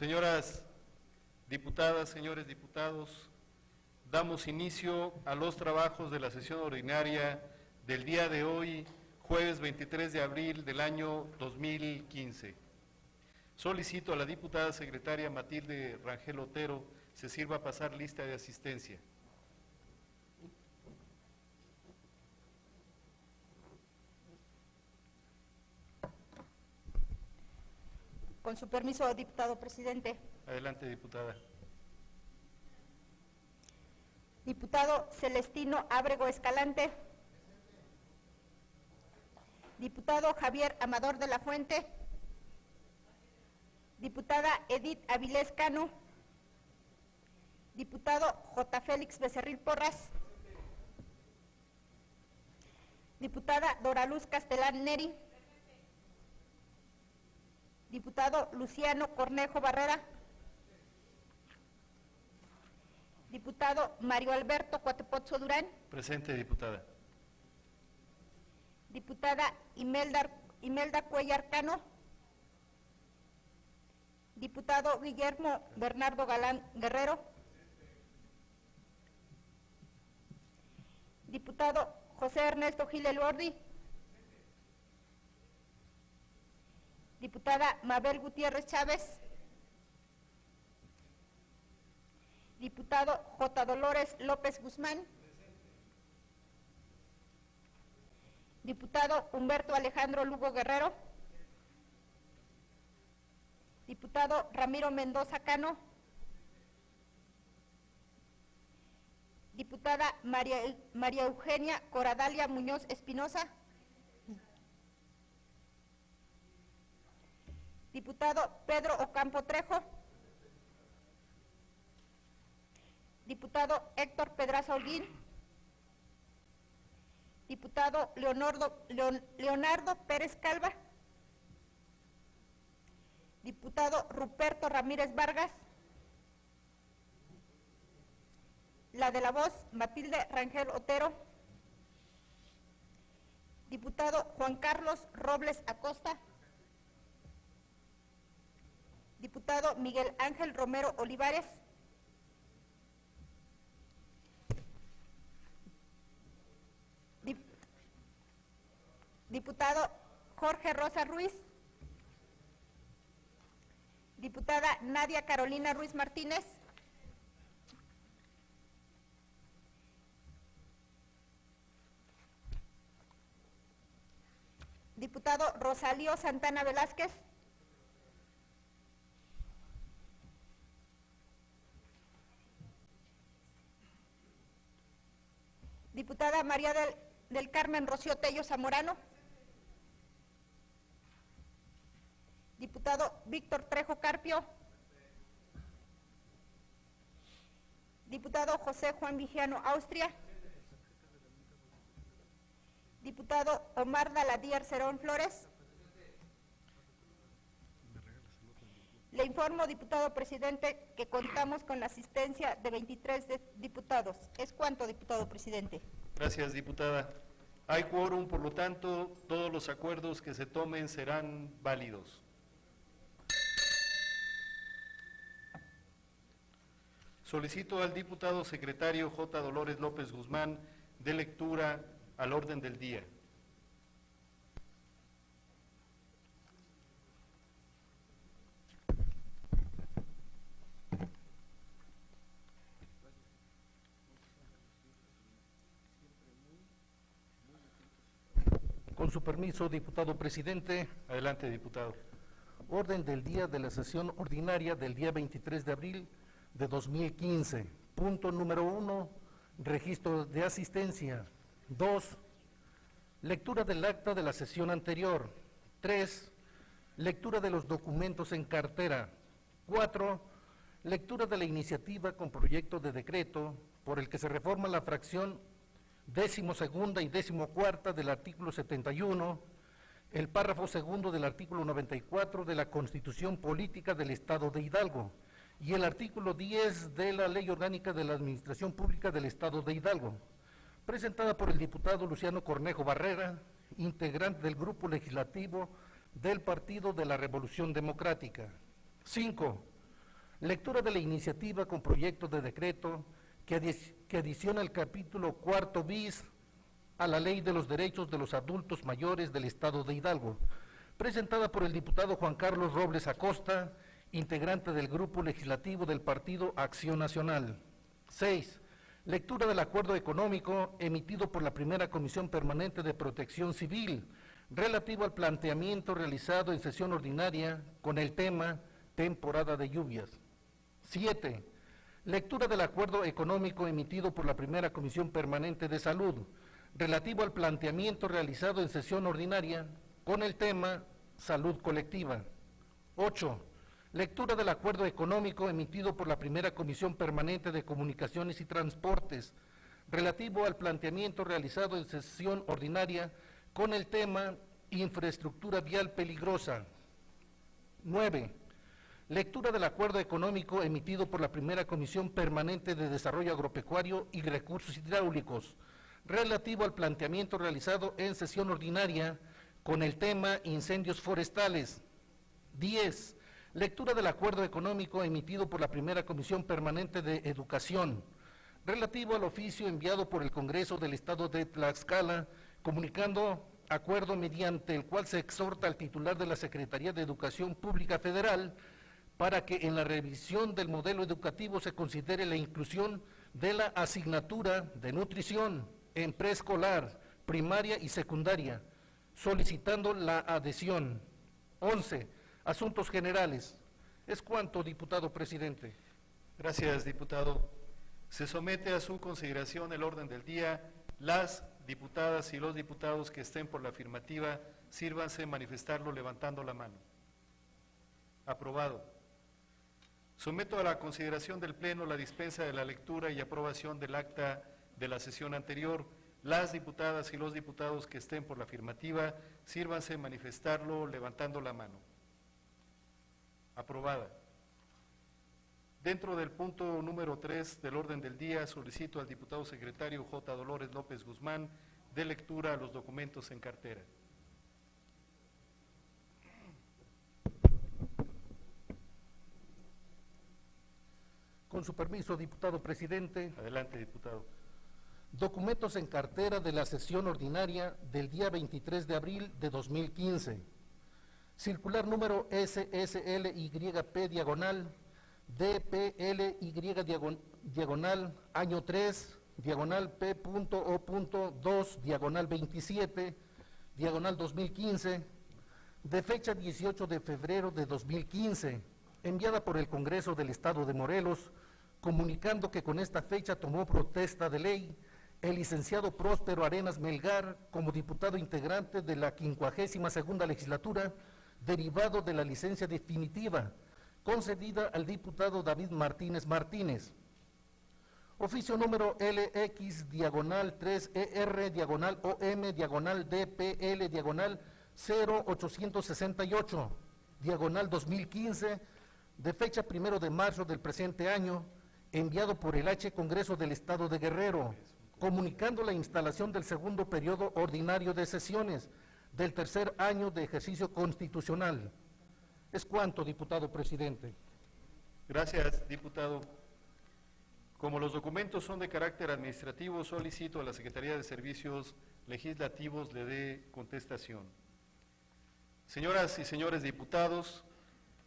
Señoras diputadas, señores diputados, damos inicio a los trabajos de la sesión ordinaria del día de hoy, jueves 23 de abril del año 2015. Solicito a la diputada secretaria Matilde Rangel Otero se sirva a pasar lista de asistencia. Con su permiso, diputado presidente. Adelante, diputada. Diputado Celestino Ábrego Escalante. Diputado Javier Amador de la Fuente. Diputada Edith Avilés Cano. Diputado J. Félix Becerril Porras. Diputada Doraluz Castelán Neri. Diputado Luciano Cornejo Barrera. Diputado Mario Alberto Cuatepozzo Durán. Presente, diputada. Diputada Imelda Cuellar Cano. Diputado Guillermo Bernardo Galán Guerrero. Diputado José Ernesto Gil Elordi. Diputada Mabel Gutiérrez Chávez. Diputado J. Dolores López Guzmán. Diputado Humberto Alejandro Lugo Guerrero. Diputado Ramiro Mendoza Cano. Diputada María Eugenia Coradalia Muñoz Espinosa. Diputado Pedro Ocampo Trejo. Diputado Héctor Pedraza Holguín. Diputado Leonardo Pérez Calva. Diputado Ruperto Ramírez Vargas. La de la voz, Matilde Rangel Otero. Diputado Juan Carlos Robles Acosta. Diputado Miguel Ángel Romero Olivares. Diputado Jorge Rosa Ruiz. Diputada Nadia Carolina Ruiz Martínez. Diputado Rosalío Santana Velázquez. Diputada María del Carmen Rocío Tello Zamorano. Diputado Víctor Trejo Carpio. Diputado José Juan Vigiano Austria. Diputado Omar Daladier Cerón Flores. Le informo, diputado presidente, que contamos con la asistencia de 23 diputados. ¿Es cuánto, diputado presidente? Gracias, diputada. Hay quórum, por lo tanto, todos los acuerdos que se tomen serán válidos. Solicito al diputado secretario J. Dolores López Guzmán de lectura al orden del día. Con su permiso, diputado presidente. Adelante, diputado. Orden del día de la sesión ordinaria del día 23 de abril de 2015. Punto número 1, registro de asistencia. 2, lectura del acta de la sesión anterior. 3, lectura de los documentos en cartera. 4, lectura de la iniciativa con proyecto de decreto por el que se reforma la fracción 12ª y 14ª del artículo 71, el párrafo segundo del artículo 94 de la Constitución Política del Estado de Hidalgo y el artículo 10 de la Ley Orgánica de la Administración Pública del Estado de Hidalgo, presentada por el diputado Luciano Cornejo Barrera, integrante del Grupo Legislativo del Partido de la Revolución Democrática. 5. Lectura de la iniciativa con proyecto de decreto que adiciona el capítulo 4 bis a la Ley de los Derechos de los Adultos Mayores del Estado de Hidalgo, presentada por el diputado Juan Carlos Robles Acosta, integrante del Grupo Legislativo del Partido Acción Nacional. 6. Lectura del acuerdo económico emitido por la Primera Comisión Permanente de Protección Civil, relativo al planteamiento realizado en sesión ordinaria con el tema temporada de lluvias. 7. Lectura del acuerdo económico emitido por la Primera Comisión Permanente de Salud, relativo al planteamiento realizado en sesión ordinaria con el tema salud colectiva. 8. Lectura del acuerdo económico emitido por la Primera Comisión Permanente de Comunicaciones y Transportes, relativo al planteamiento realizado en sesión ordinaria con el tema infraestructura vial peligrosa. 9. Lectura del acuerdo económico emitido por la Primera Comisión Permanente de Desarrollo Agropecuario y Recursos Hidráulicos, relativo al planteamiento realizado en sesión ordinaria con el tema incendios forestales. 10. Lectura del acuerdo económico emitido por la Primera Comisión Permanente de Educación, relativo al oficio enviado por el Congreso del Estado de Tlaxcala, comunicando acuerdo mediante el cual se exhorta al titular de la Secretaría de Educación Pública Federal para que en la revisión del modelo educativo se considere la inclusión de la asignatura de nutrición en preescolar, primaria y secundaria, solicitando la adhesión. 11. Asuntos generales. Es cuanto, diputado presidente. Gracias, diputado. Se somete a su consideración el orden del día. Las diputadas y los diputados que estén por la afirmativa, sírvanse manifestarlo levantando la mano. Aprobado. Someto a la consideración del Pleno la dispensa de la lectura y aprobación del acta de la sesión anterior. Las diputadas y los diputados que estén por la afirmativa, sírvanse manifestarlo levantando la mano. Aprobada. Dentro del punto número 3 del orden del día, solicito al diputado secretario J. Dolores López Guzmán dé lectura a los documentos en cartera. Con su permiso, diputado presidente. Adelante, diputado. Documentos en cartera de la sesión ordinaria del día 23 de abril de 2015. Circular número SSLYP diagonal DPLY diagonal año 3 diagonal P.O.2 diagonal 27 diagonal 2015 de fecha 18 de febrero de 2015, enviada por el Congreso del Estado de Morelos, comunicando que con esta fecha tomó protesta de ley el licenciado Próspero Arenas Melgar como diputado integrante de la 52ª legislatura, derivado de la licencia definitiva concedida al diputado David Martínez Martínez. Oficio número LX diagonal 3ER diagonal OM diagonal DPL diagonal 0868 diagonal 2015 de fecha 1 de marzo del presente año, enviado por el H. Congreso del Estado de Guerrero, comunicando la instalación del segundo periodo ordinario de sesiones del tercer año de ejercicio constitucional. Es cuanto, diputado presidente. Gracias, diputado. Como los documentos son de carácter administrativo, solicito a la Secretaría de Servicios Legislativos le dé contestación. Señoras y señores diputados,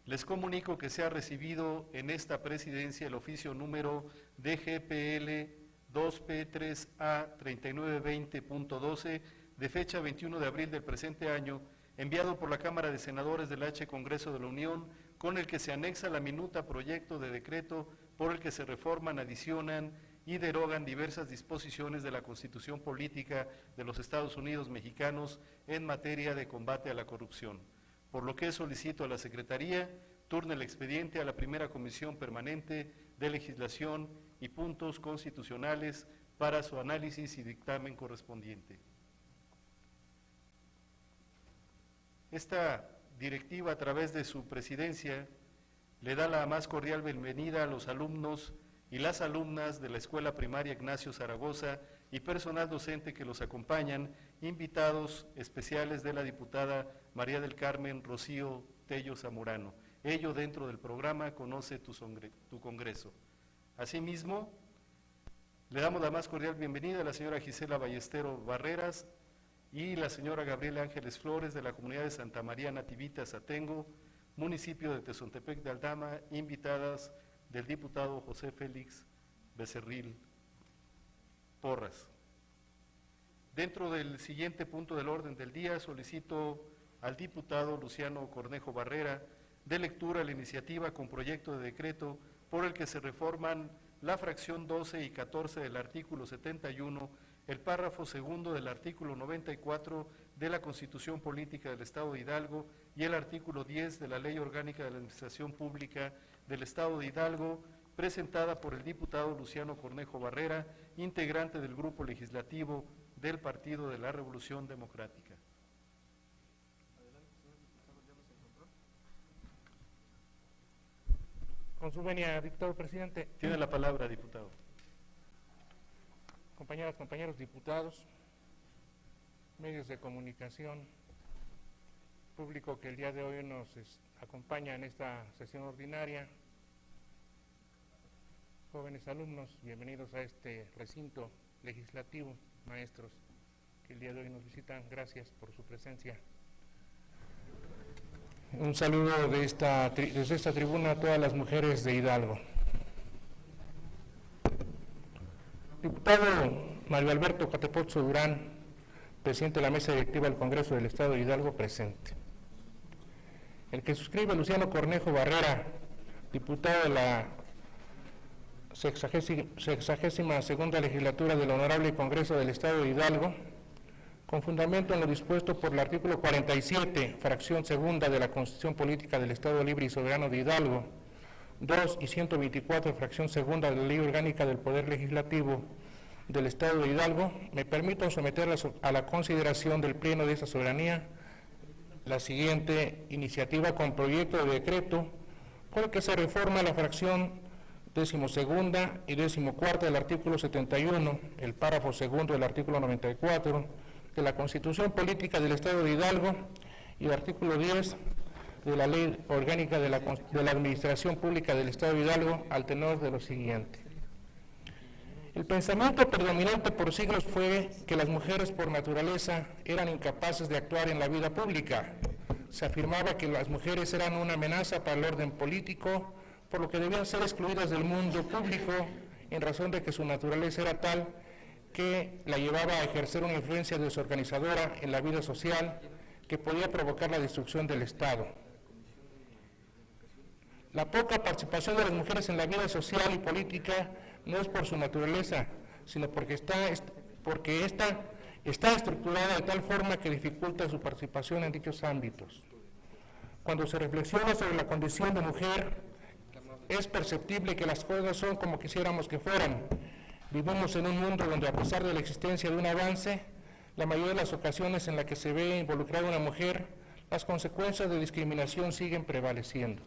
les comunico que se ha recibido en esta presidencia el oficio número DGPL 2P3A 3920.12 de fecha 21 de abril del presente año, enviado por la Cámara de Senadores del H. Congreso de la Unión, con el que se anexa la minuta proyecto de decreto por el que se reforman, adicionan y derogan diversas disposiciones de la Constitución Política de los Estados Unidos Mexicanos en materia de combate a la corrupción. Por lo que solicito a la Secretaría turne el expediente a la Primera Comisión Permanente de Legislación y Puntos Constitucionales para su análisis y dictamen correspondiente. Esta directiva, a través de su presidencia, le da la más cordial bienvenida a los alumnos y las alumnas de la Escuela Primaria Ignacio Zaragoza y personal docente que los acompañan, invitados especiales de la diputada María del Carmen Rocío Tello Zamorano, ello dentro del programa Conoce tu Congreso. Asimismo, le damos la más cordial bienvenida a la señora Gisela Ballestero Barreras y la señora Gabriela Ángeles Flores de la comunidad de Santa María Nativita Zatengo, municipio de Tezontepec de Aldama, invitadas del diputado José Félix Becerril Porras. Dentro del siguiente punto del orden del día, solicito al diputado Luciano Cornejo Barrera de lectura la iniciativa con proyecto de decreto por el que se reforman la fracción 12 y 14 del artículo 71, el párrafo segundo del artículo 94 de la Constitución Política del Estado de Hidalgo y el artículo 10 de la Ley Orgánica de la Administración Pública del Estado de Hidalgo, presentada por el diputado Luciano Cornejo Barrera, integrante del Grupo Legislativo del Partido de la Revolución Democrática. Con su venia, diputado presidente. Tiene la palabra, diputado. Compañeras, compañeros diputados, medios de comunicación, público que el día de hoy nos acompaña en esta sesión ordinaria, jóvenes alumnos, bienvenidos a este recinto legislativo, maestros que el día de hoy nos visitan, gracias por su presencia. Un saludo desde esta tribuna a todas las mujeres de Hidalgo. Diputado Mario Alberto Catepozzo Durán, presidente de la mesa directiva del Congreso del Estado de Hidalgo, presente. El que suscribe Luciano Cornejo Barrera, diputado de la 62ª legislatura del Honorable Congreso del Estado de Hidalgo, con fundamento en lo dispuesto por el artículo 47, fracción segunda de la Constitución Política del Estado Libre y Soberano de Hidalgo, 2 y 124, fracción segunda de la Ley Orgánica del Poder Legislativo del Estado de Hidalgo, me permito someter a la consideración del Pleno de esta soberanía la siguiente iniciativa con proyecto de decreto por el que se reforma la fracción 12ª y 14ª del artículo 71, el párrafo segundo del artículo 94 de la Constitución Política del Estado de Hidalgo y el artículo 10 de la Ley Orgánica de la Administración Pública del Estado de Hidalgo, al tenor de lo siguiente. El pensamiento predominante por siglos fue que las mujeres por naturaleza eran incapaces de actuar en la vida pública. Se afirmaba que las mujeres eran una amenaza para el orden político, por lo que debían ser excluidas del mundo público en razón de que su naturaleza era tal que la llevaba a ejercer una influencia desorganizadora en la vida social que podía provocar la destrucción del Estado. La poca participación de las mujeres en la vida social y política no es por su naturaleza, sino porque esta está estructurada de tal forma que dificulta su participación en dichos ámbitos. Cuando se reflexiona sobre la condición de mujer, es perceptible que las cosas son como quisiéramos que fueran. Vivimos en un mundo donde, a pesar de la existencia de un avance, la mayoría de las ocasiones en las que se ve involucrada una mujer, las consecuencias de discriminación siguen prevaleciendo.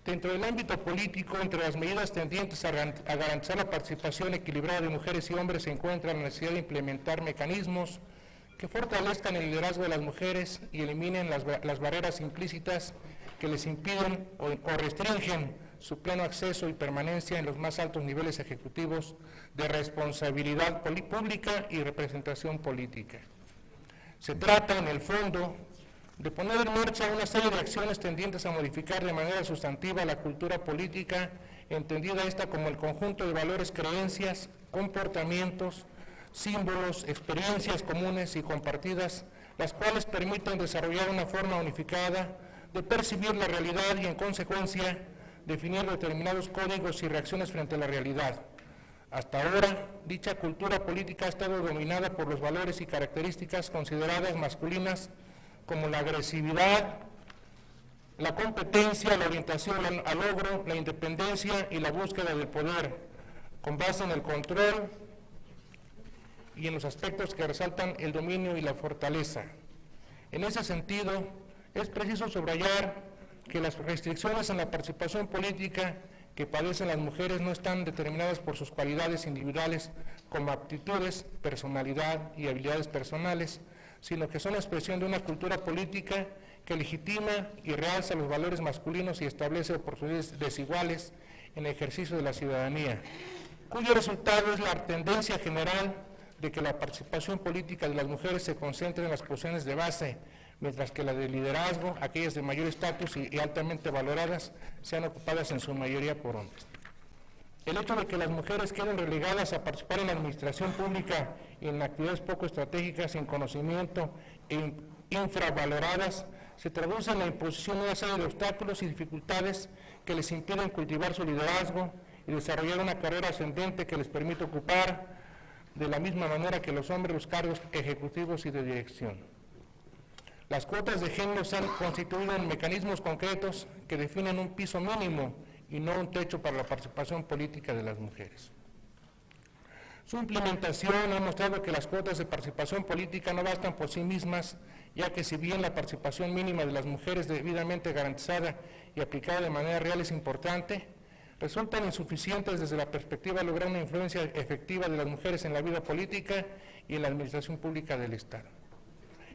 Dentro del ámbito político, entre las medidas tendientes a garantizar la participación equilibrada de mujeres y hombres se encuentra la necesidad de implementar mecanismos que fortalezcan el liderazgo de las mujeres y eliminen las barreras implícitas que les impiden o restringen su pleno acceso y permanencia en los más altos niveles ejecutivos de responsabilidad pública y representación política. Se trata, en el fondo, de poner en marcha una serie de acciones tendientes a modificar de manera sustantiva la cultura política, entendida esta como el conjunto de valores, creencias, comportamientos, símbolos, experiencias comunes y compartidas, las cuales permiten desarrollar una forma unificada de percibir la realidad y, en consecuencia, definir determinados códigos y reacciones frente a la realidad. Hasta ahora, dicha cultura política ha estado dominada por los valores y características consideradas masculinas como la agresividad, la competencia, la orientación al logro, la independencia y la búsqueda del poder, con base en el control y en los aspectos que resaltan el dominio y la fortaleza. En ese sentido, es preciso subrayar que las restricciones en la participación política que padecen las mujeres no están determinadas por sus cualidades individuales como aptitudes, personalidad y habilidades personales, sino que son expresión de una cultura política que legitima y realza los valores masculinos y establece oportunidades desiguales en el ejercicio de la ciudadanía, cuyo resultado es la tendencia general de que la participación política de las mujeres se concentre en las posiciones de base, mientras que las de liderazgo, aquellas de mayor estatus y altamente valoradas, sean ocupadas en su mayoría por hombres. El hecho de que las mujeres queden relegadas a participar en la administración pública y en actividades poco estratégicas, sin conocimiento e infravaloradas, se traduce en la imposición de una serie de obstáculos y dificultades que les impiden cultivar su liderazgo y desarrollar una carrera ascendente que les permite ocupar de la misma manera que los hombres los cargos ejecutivos y de dirección. Las cuotas de género se han constituido en mecanismos concretos que definen un piso mínimo y no un techo para la participación política de las mujeres. Su implementación ha mostrado que las cuotas de participación política no bastan por sí mismas, ya que si bien la participación mínima de las mujeres debidamente garantizada y aplicada de manera real es importante, resultan insuficientes desde la perspectiva de lograr una influencia efectiva de las mujeres en la vida política y en la administración pública del Estado.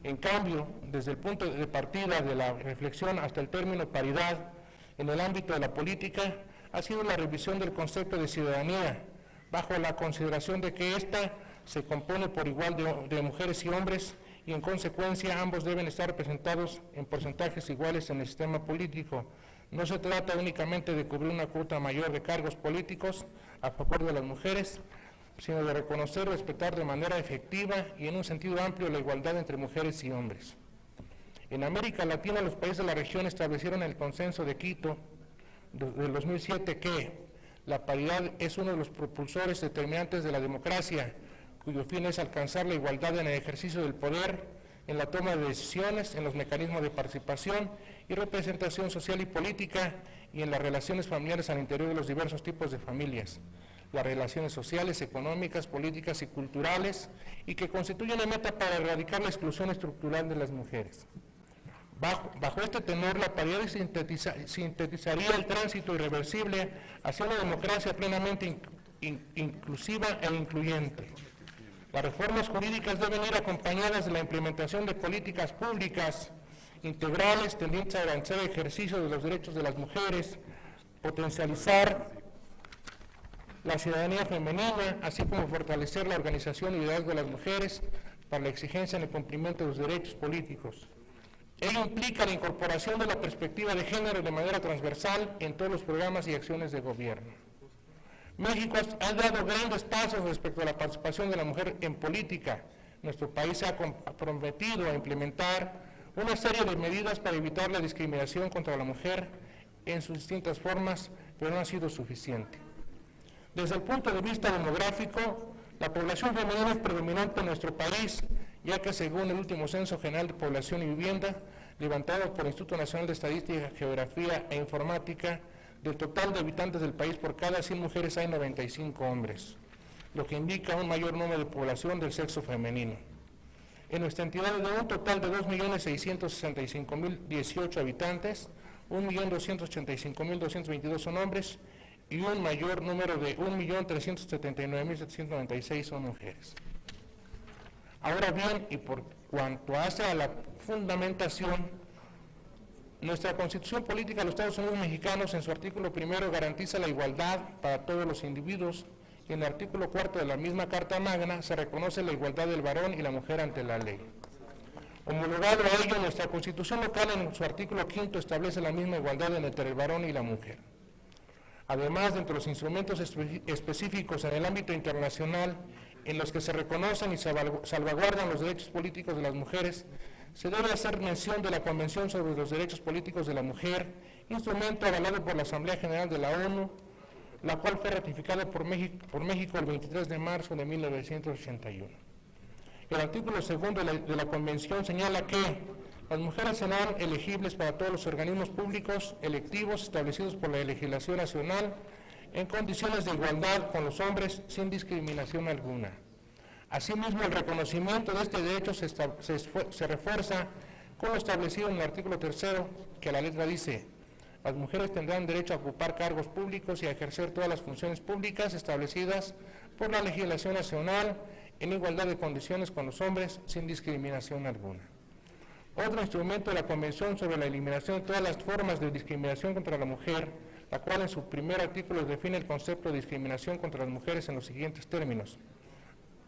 En cambio, desde el punto de partida de la reflexión hasta el término paridad en el ámbito de la política, ha sido la revisión del concepto de ciudadanía, bajo la consideración de que ésta se compone por igual de mujeres y hombres y en consecuencia ambos deben estar representados en porcentajes iguales en el sistema político. No se trata únicamente de cubrir una cuota mayor de cargos políticos a favor de las mujeres, sino de reconocer y respetar de manera efectiva y en un sentido amplio la igualdad entre mujeres y hombres. En América Latina, los países de la región establecieron el Consenso de Quito del 2007 que la paridad es uno de los propulsores determinantes de la democracia, cuyo fin es alcanzar la igualdad en el ejercicio del poder, en la toma de decisiones, en los mecanismos de participación y representación social y política y en las relaciones familiares al interior de los diversos tipos de familias, las relaciones sociales, económicas, políticas y culturales, y que constituyen una meta para erradicar la exclusión estructural de las mujeres. Bajo este tenor, la paridad sintetizaría el tránsito irreversible hacia una democracia plenamente inclusiva e incluyente. Las reformas jurídicas deben ir acompañadas de la implementación de políticas públicas integrales tendientes a garantizar el ejercicio de los derechos de las mujeres, potencializar la ciudadanía femenina, así como fortalecer la organización y liderazgo de las mujeres para la exigencia en el cumplimiento de los derechos políticos. Ello implica la incorporación de la perspectiva de género de manera transversal en todos los programas y acciones de gobierno. México ha dado grandes pasos respecto a la participación de la mujer en política. Nuestro país se ha comprometido a implementar una serie de medidas para evitar la discriminación contra la mujer en sus distintas formas, pero no ha sido suficiente. Desde el punto de vista demográfico, la población femenina es predominante en nuestro país, ya que según el último Censo General de Población y Vivienda, levantado por el Instituto Nacional de Estadística, Geografía e Informática, del total de habitantes del país, por cada 100 mujeres hay 95 hombres, lo que indica un mayor número de población del sexo femenino. En nuestra entidad, de un total de 2.665.018 habitantes, 1.285.222 son hombres y un mayor número de 1.379.796 son mujeres. Ahora bien, y por cuanto hace a la fundamentación, nuestra Constitución Política de los Estados Unidos Mexicanos en su artículo 1 garantiza la igualdad para todos los individuos y en el artículo 4 de la misma Carta Magna se reconoce la igualdad del varón y la mujer ante la ley. Homologado a ello, nuestra Constitución local en su artículo 5 establece la misma igualdad entre el varón y la mujer. Además, dentro de los instrumentos específicos en el ámbito internacional en los que se reconocen y salvaguardan los derechos políticos de las mujeres, se debe hacer mención de la Convención sobre los Derechos Políticos de la Mujer, instrumento avalado por la Asamblea General de la ONU, la cual fue ratificada por México el 23 de marzo de 1981. El artículo 2 de la Convención señala que las mujeres serán elegibles para todos los organismos públicos electivos establecidos por la legislación nacional en condiciones de igualdad con los hombres sin discriminación alguna. Asimismo, el reconocimiento de este derecho se refuerza con lo establecido en el artículo 3, que la letra dice: Las mujeres tendrán derecho a ocupar cargos públicos y a ejercer todas las funciones públicas establecidas por la legislación nacional en igualdad de condiciones con los hombres, sin discriminación alguna. Otro instrumento de la Convención sobre la eliminación de todas las formas de discriminación contra la mujer, la cual en su primer artículo define el concepto de discriminación contra las mujeres en los siguientes términos.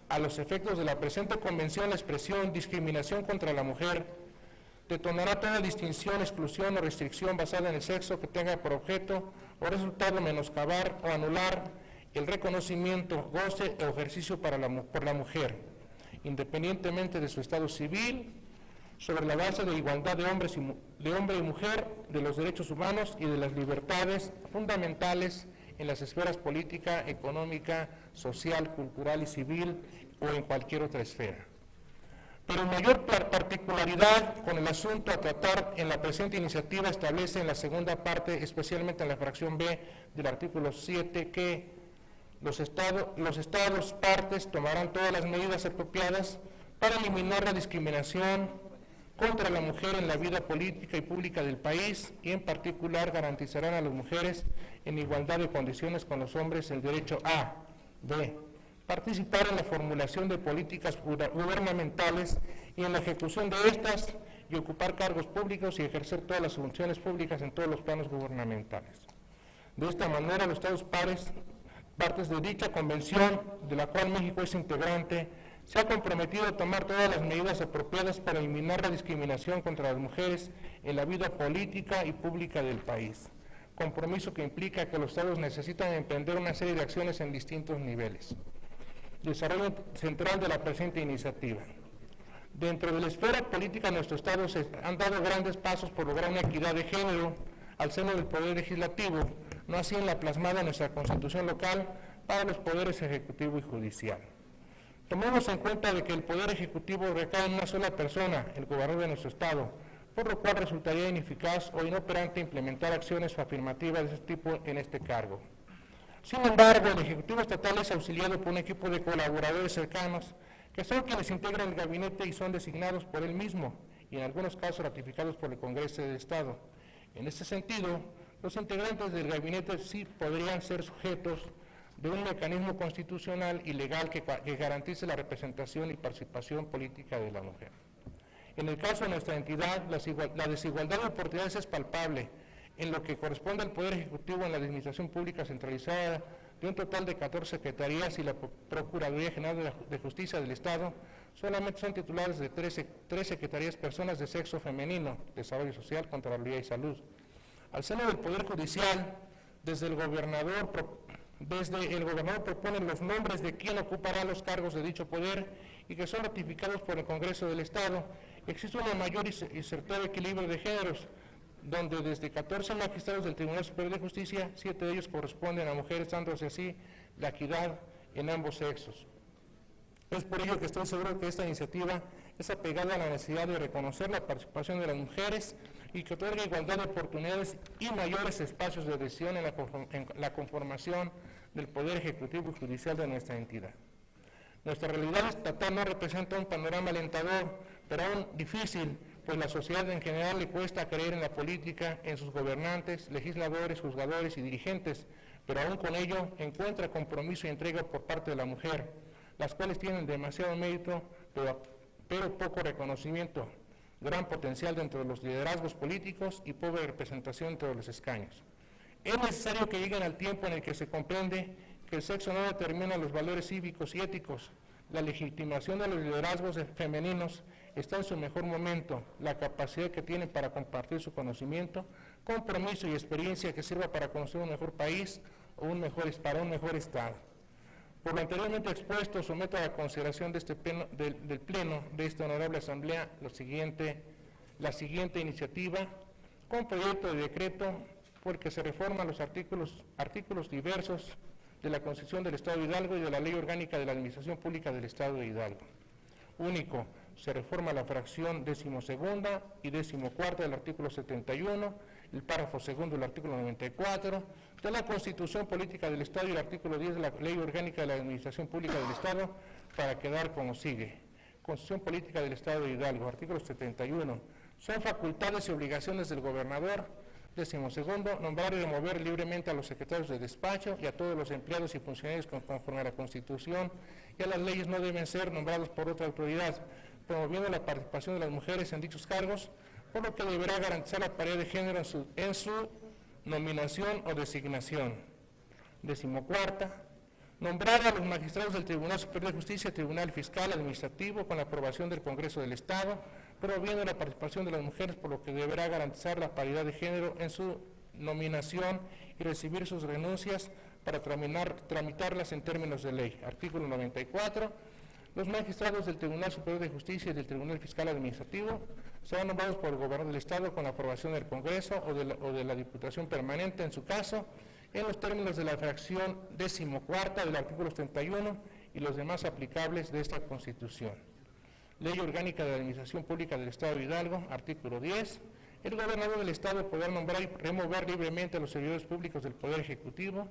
A los efectos de la presente Convención, la expresión discriminación contra la mujer detonará toda distinción, exclusión o restricción basada en el sexo que tenga por objeto o resultado menoscabar o anular el reconocimiento, goce o ejercicio por la mujer, independientemente de su estado civil, sobre la base de igualdad de hombre y mujer, de los derechos humanos y de las libertades fundamentales en las esferas política, económica, social, cultural y civil o en cualquier otra esfera. Pero en mayor particularidad con el asunto a tratar en la presente iniciativa establece en la segunda parte, especialmente en la fracción B del artículo 7, que los estados partes tomarán todas las medidas apropiadas para eliminar la discriminación contra la mujer en la vida política y pública del país y en particular garantizarán a las mujeres en igualdad de condiciones con los hombres el derecho a b. participar en la formulación de políticas gubernamentales y en la ejecución de estas y ocupar cargos públicos y ejercer todas las funciones públicas en todos los planos gubernamentales. De esta manera, los estados partes de dicha convención, de la cual México es integrante, se ha comprometido a tomar todas las medidas apropiadas para eliminar la discriminación contra las mujeres en la vida política y pública del país, compromiso que implica que los estados necesitan emprender una serie de acciones en distintos niveles. Desarrollo central de la presente iniciativa. Dentro de la esfera política, nuestro estado se han dado grandes pasos por lograr una equidad de género al seno del Poder Legislativo, no así en la plasmada en nuestra Constitución local para los poderes ejecutivo y judicial. Tomemos en cuenta de que el Poder Ejecutivo recae en una sola persona, el gobernador de nuestro estado, por lo cual resultaría ineficaz o inoperante implementar acciones afirmativas de ese tipo en este cargo. Sin embargo, el Ejecutivo Estatal es auxiliado por un equipo de colaboradores cercanos, que son quienes integran el gabinete y son designados por él mismo, y en algunos casos ratificados por el Congreso del Estado. En este sentido, los integrantes del gabinete sí podrían ser sujetos de un mecanismo constitucional y legal que garantice la representación y participación política de la mujer. En el caso de nuestra entidad, la desigualdad de oportunidades es palpable, en lo que corresponde al Poder Ejecutivo en la Administración Pública Centralizada, de un total de 14 secretarías y la Procuraduría General de Justicia del Estado, solamente son titulares de 3 secretarías personas de sexo femenino, Desarrollo Social, Contraloría y Salud. Al seno del Poder Judicial, desde el gobernador propone los nombres de quien ocupará los cargos de dicho poder y que son ratificados por el Congreso del Estado. Existe un mayor y certero equilibrio de géneros, donde desde 14 magistrados del Tribunal Superior de Justicia, 7 de ellos corresponden a mujeres, dándose así la equidad en ambos sexos. Es por ello que estoy seguro que esta iniciativa es apegada a la necesidad de reconocer la participación de las mujeres y que otorga igualdad de oportunidades y mayores espacios de decisión en la conformación del Poder Ejecutivo y Judicial de nuestra entidad. Nuestra realidad estatal no representa un panorama alentador, pero aún difícil, pues la sociedad en general le cuesta creer en la política, en sus gobernantes, legisladores, juzgadores y dirigentes, pero aún con ello encuentra compromiso y entrega por parte de la mujer, las cuales tienen demasiado mérito, pero poco reconocimiento, gran potencial dentro de los liderazgos políticos y pobre representación dentro de los escaños. Es necesario que lleguen al tiempo en el que se comprende que el sexo no determina los valores cívicos y éticos. La legitimación de los liderazgos femeninos está en su mejor momento, la capacidad que tienen para compartir su conocimiento, compromiso y experiencia que sirva para conocer un mejor país o para un mejor Estado. Por lo anteriormente expuesto, someto a la consideración de del Pleno de esta Honorable Asamblea la siguiente iniciativa, con proyecto de decreto por el que se reforman los artículos diversos de la Constitución del Estado de Hidalgo y de la Ley Orgánica de la Administración Pública del Estado de Hidalgo. Único, se reforma la fracción 12ª y 14ª del artículo 71, el párrafo segundo del artículo 94 de la Constitución Política del Estado y el artículo 10 de la Ley Orgánica de la Administración Pública del Estado para quedar como sigue. Constitución Política del Estado de Hidalgo, artículo 71. Son facultades y obligaciones del gobernador 12º, nombrar y remover libremente a los secretarios de despacho y a todos los empleados y funcionarios conforme a la Constitución y a las leyes no deben ser nombrados por otra autoridad, promoviendo la participación de las mujeres en dichos cargos, por lo que deberá garantizar la paridad de género en su nominación o designación. 14ª, nombrar a los magistrados del Tribunal Superior de Justicia y Tribunal Fiscal Administrativo con la aprobación del Congreso del Estado, promoviendo la participación de las mujeres, por lo que deberá garantizar la paridad de género en su nominación y recibir sus renuncias para tramitarlas en términos de ley. Artículo 94. Los magistrados del Tribunal Superior de Justicia y del Tribunal Fiscal Administrativo serán nombrados por el Gobernador del Estado con la aprobación del Congreso o de la Diputación Permanente, en su caso, en los términos de la fracción 14ª del artículo 31 y los demás aplicables de esta Constitución. Ley Orgánica de la Administración Pública del Estado de Hidalgo, artículo 10. El Gobernador del Estado podrá nombrar y remover libremente a los servidores públicos del Poder Ejecutivo,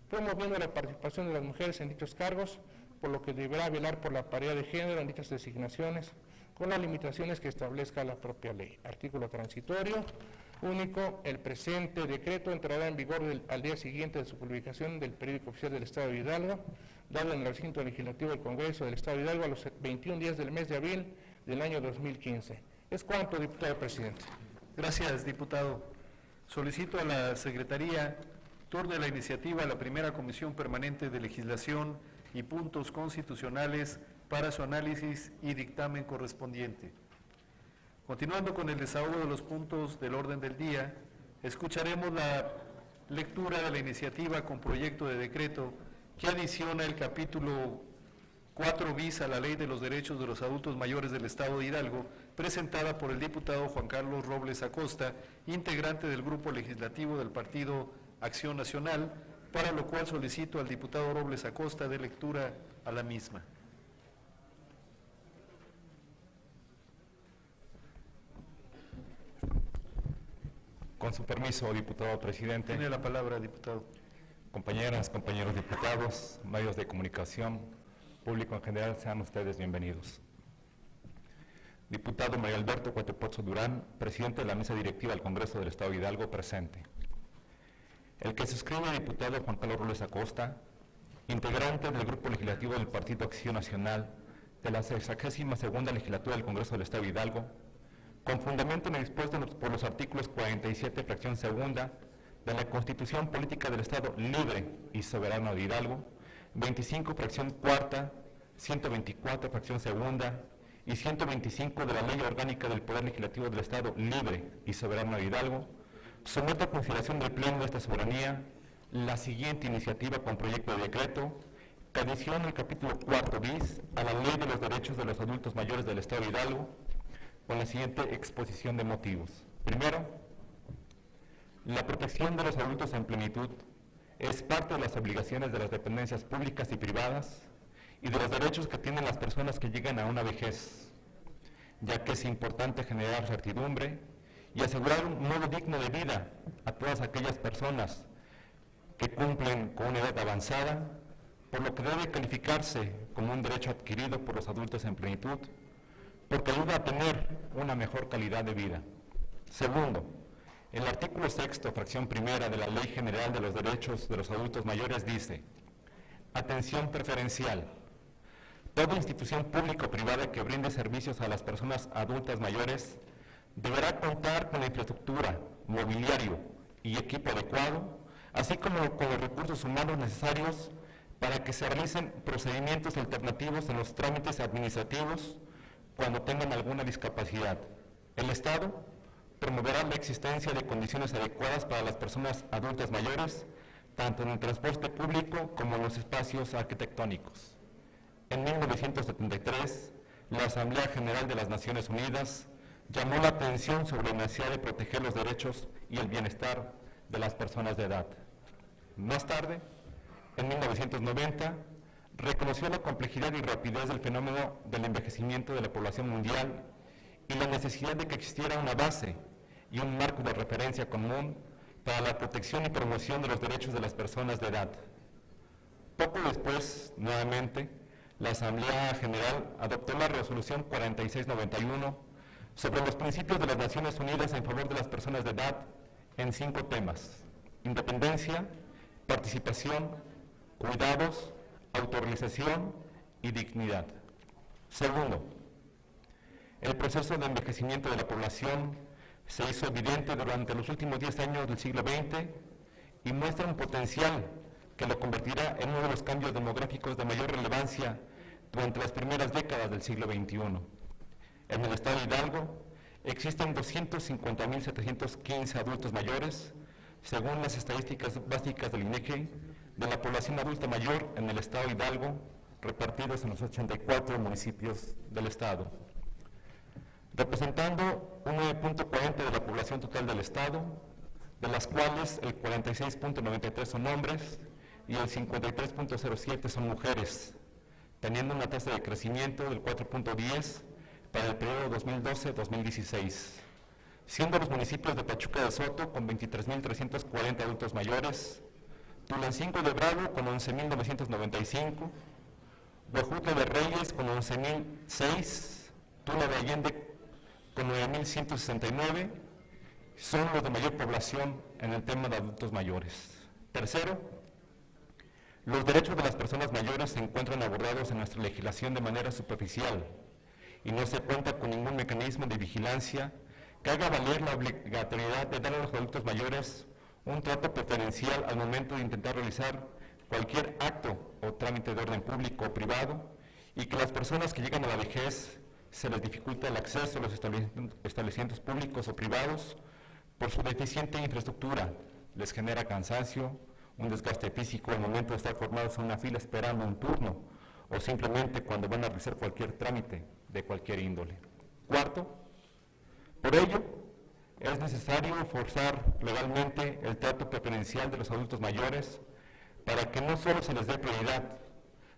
promoviendo la participación de las mujeres en dichos cargos, por lo que deberá velar por la paridad de género en dichas designaciones, con las limitaciones que establezca la propia ley. Artículo transitorio único. El presente decreto entrará en vigor al día siguiente de su publicación del Periódico Oficial del Estado de Hidalgo, dado en el recinto legislativo del Congreso del Estado de Hidalgo a los 21 días del mes de abril del año 2015. Es cuanto, diputado presidente. Gracias, diputado. Solicito a la Secretaría turne la iniciativa a la Primera Comisión Permanente de Legislación y Puntos Constitucionales para su análisis y dictamen correspondiente. Continuando con el desahogo de los puntos del orden del día, escucharemos la lectura de la iniciativa con proyecto de decreto que adiciona el capítulo 4 bis a la Ley de los Derechos de los Adultos Mayores del Estado de Hidalgo, presentada por el diputado Juan Carlos Robles Acosta, integrante del Grupo Legislativo del Partido Acción Nacional, para lo cual solicito al diputado Robles Acosta dé lectura a la misma. Con su permiso, diputado presidente. Tiene la palabra, diputado. Compañeras, compañeros diputados, medios de comunicación, público en general, sean ustedes bienvenidos. Diputado Mario Alberto Cuatepozo Durán, presidente de la mesa directiva del Congreso del Estado de Hidalgo, presente. El que se suscribe, diputado Juan Carlos Robles Acosta, integrante del Grupo Legislativo del Partido Acción Nacional de la 62ª Legislatura del Congreso del Estado de Hidalgo, con fundamento en el dispuesto por los artículos 47, fracción segunda, de la Constitución Política del Estado Libre y Soberano de Hidalgo, 25, fracción cuarta, 124, fracción segunda, y 125 de la Ley Orgánica del Poder Legislativo del Estado Libre y Soberano de Hidalgo, someto a consideración del Pleno de esta soberanía la siguiente iniciativa con proyecto de decreto que adiciona el capítulo 4 bis a la Ley de los Derechos de los Adultos Mayores del Estado de Hidalgo, con la siguiente exposición de motivos. Primero, la protección de los adultos en plenitud es parte de las obligaciones de las dependencias públicas y privadas y de los derechos que tienen las personas que llegan a una vejez, ya que es importante generar certidumbre y asegurar un modo digno de vida a todas aquellas personas que cumplen con una edad avanzada, por lo que debe calificarse como un derecho adquirido por los adultos en plenitud, porque ayuda a tener una mejor calidad de vida. Segundo, el artículo 6, fracción primera de la Ley General de los Derechos de los Adultos Mayores dice: atención preferencial. Toda institución pública o privada que brinde servicios a las personas adultas mayores deberá contar con la infraestructura, mobiliario y equipo adecuado, así como con los recursos humanos necesarios para que se realicen procedimientos alternativos en los trámites administrativos cuando tengan alguna discapacidad. El Estado promoverá la existencia de condiciones adecuadas para las personas adultas mayores, tanto en el transporte público como en los espacios arquitectónicos. En 1973, la Asamblea General de las Naciones Unidas llamó la atención sobre la necesidad de proteger los derechos y el bienestar de las personas de edad. Más tarde, en 1990, reconoció la complejidad y rapidez del fenómeno del envejecimiento de la población mundial y la necesidad de que existiera una base y un marco de referencia común para la protección y promoción de los derechos de las personas de edad. Poco después, nuevamente, la Asamblea General adoptó la Resolución 4691 sobre los principios de las Naciones Unidas en favor de las personas de edad en 5 temas: independencia, participación, cuidados, autorrealización y dignidad. Segundo, el proceso de envejecimiento de la población se hizo evidente durante los últimos 10 años del siglo XX y muestra un potencial que lo convertirá en uno de los cambios demográficos de mayor relevancia durante las primeras décadas del siglo XXI. En el estado de Hidalgo existen 250.715 adultos mayores, según las estadísticas básicas del INEGI, de la población adulta mayor en el estado de Hidalgo, repartidos en los 84 municipios del estado, representando un 9.40 de la población total del estado, de las cuales el 46.93 son hombres y el 53.07 son mujeres, teniendo una tasa de crecimiento del 4.10 para el periodo 2012-2016, siendo los municipios de Pachuca de Soto con 23.340 adultos mayores, Tulancingo de Bravo con 11.995, Huejutla de Reyes con 11.006, Tula de Allende con 9.169, son los de mayor población en el tema de adultos mayores. Tercero, los derechos de las personas mayores se encuentran abordados en nuestra legislación de manera superficial y no se cuenta con ningún mecanismo de vigilancia que haga valer la obligatoriedad de dar a los adultos mayores un trato preferencial al momento de intentar realizar cualquier acto o trámite de orden público o privado, y que las personas que llegan a la vejez se les dificulta el acceso a los establecimientos públicos o privados por su deficiente infraestructura, les genera cansancio, un desgaste físico al momento de estar formados en una fila esperando un turno, o simplemente cuando van a realizar cualquier trámite de cualquier índole. Cuarto, por ello, es necesario forzar legalmente el trato preferencial de los adultos mayores para que no solo se les dé prioridad,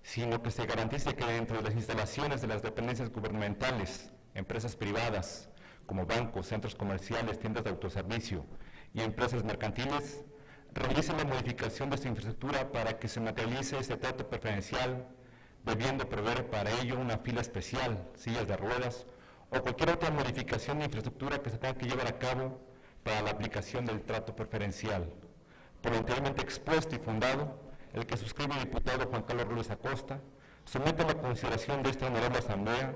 sino que se garantice que dentro de las instalaciones de las dependencias gubernamentales, empresas privadas, como bancos, centros comerciales, tiendas de autoservicio y empresas mercantiles, realicen la modificación de su infraestructura para que se materialice ese trato preferencial, debiendo prever para ello una fila especial, sillas de ruedas o cualquier otra modificación de infraestructura que se tenga que llevar a cabo para la aplicación del trato preferencial. Por lo anteriormente expuesto y fundado, el que suscribe el diputado Juan Carlos Robles Acosta somete a la consideración de esta honorable Asamblea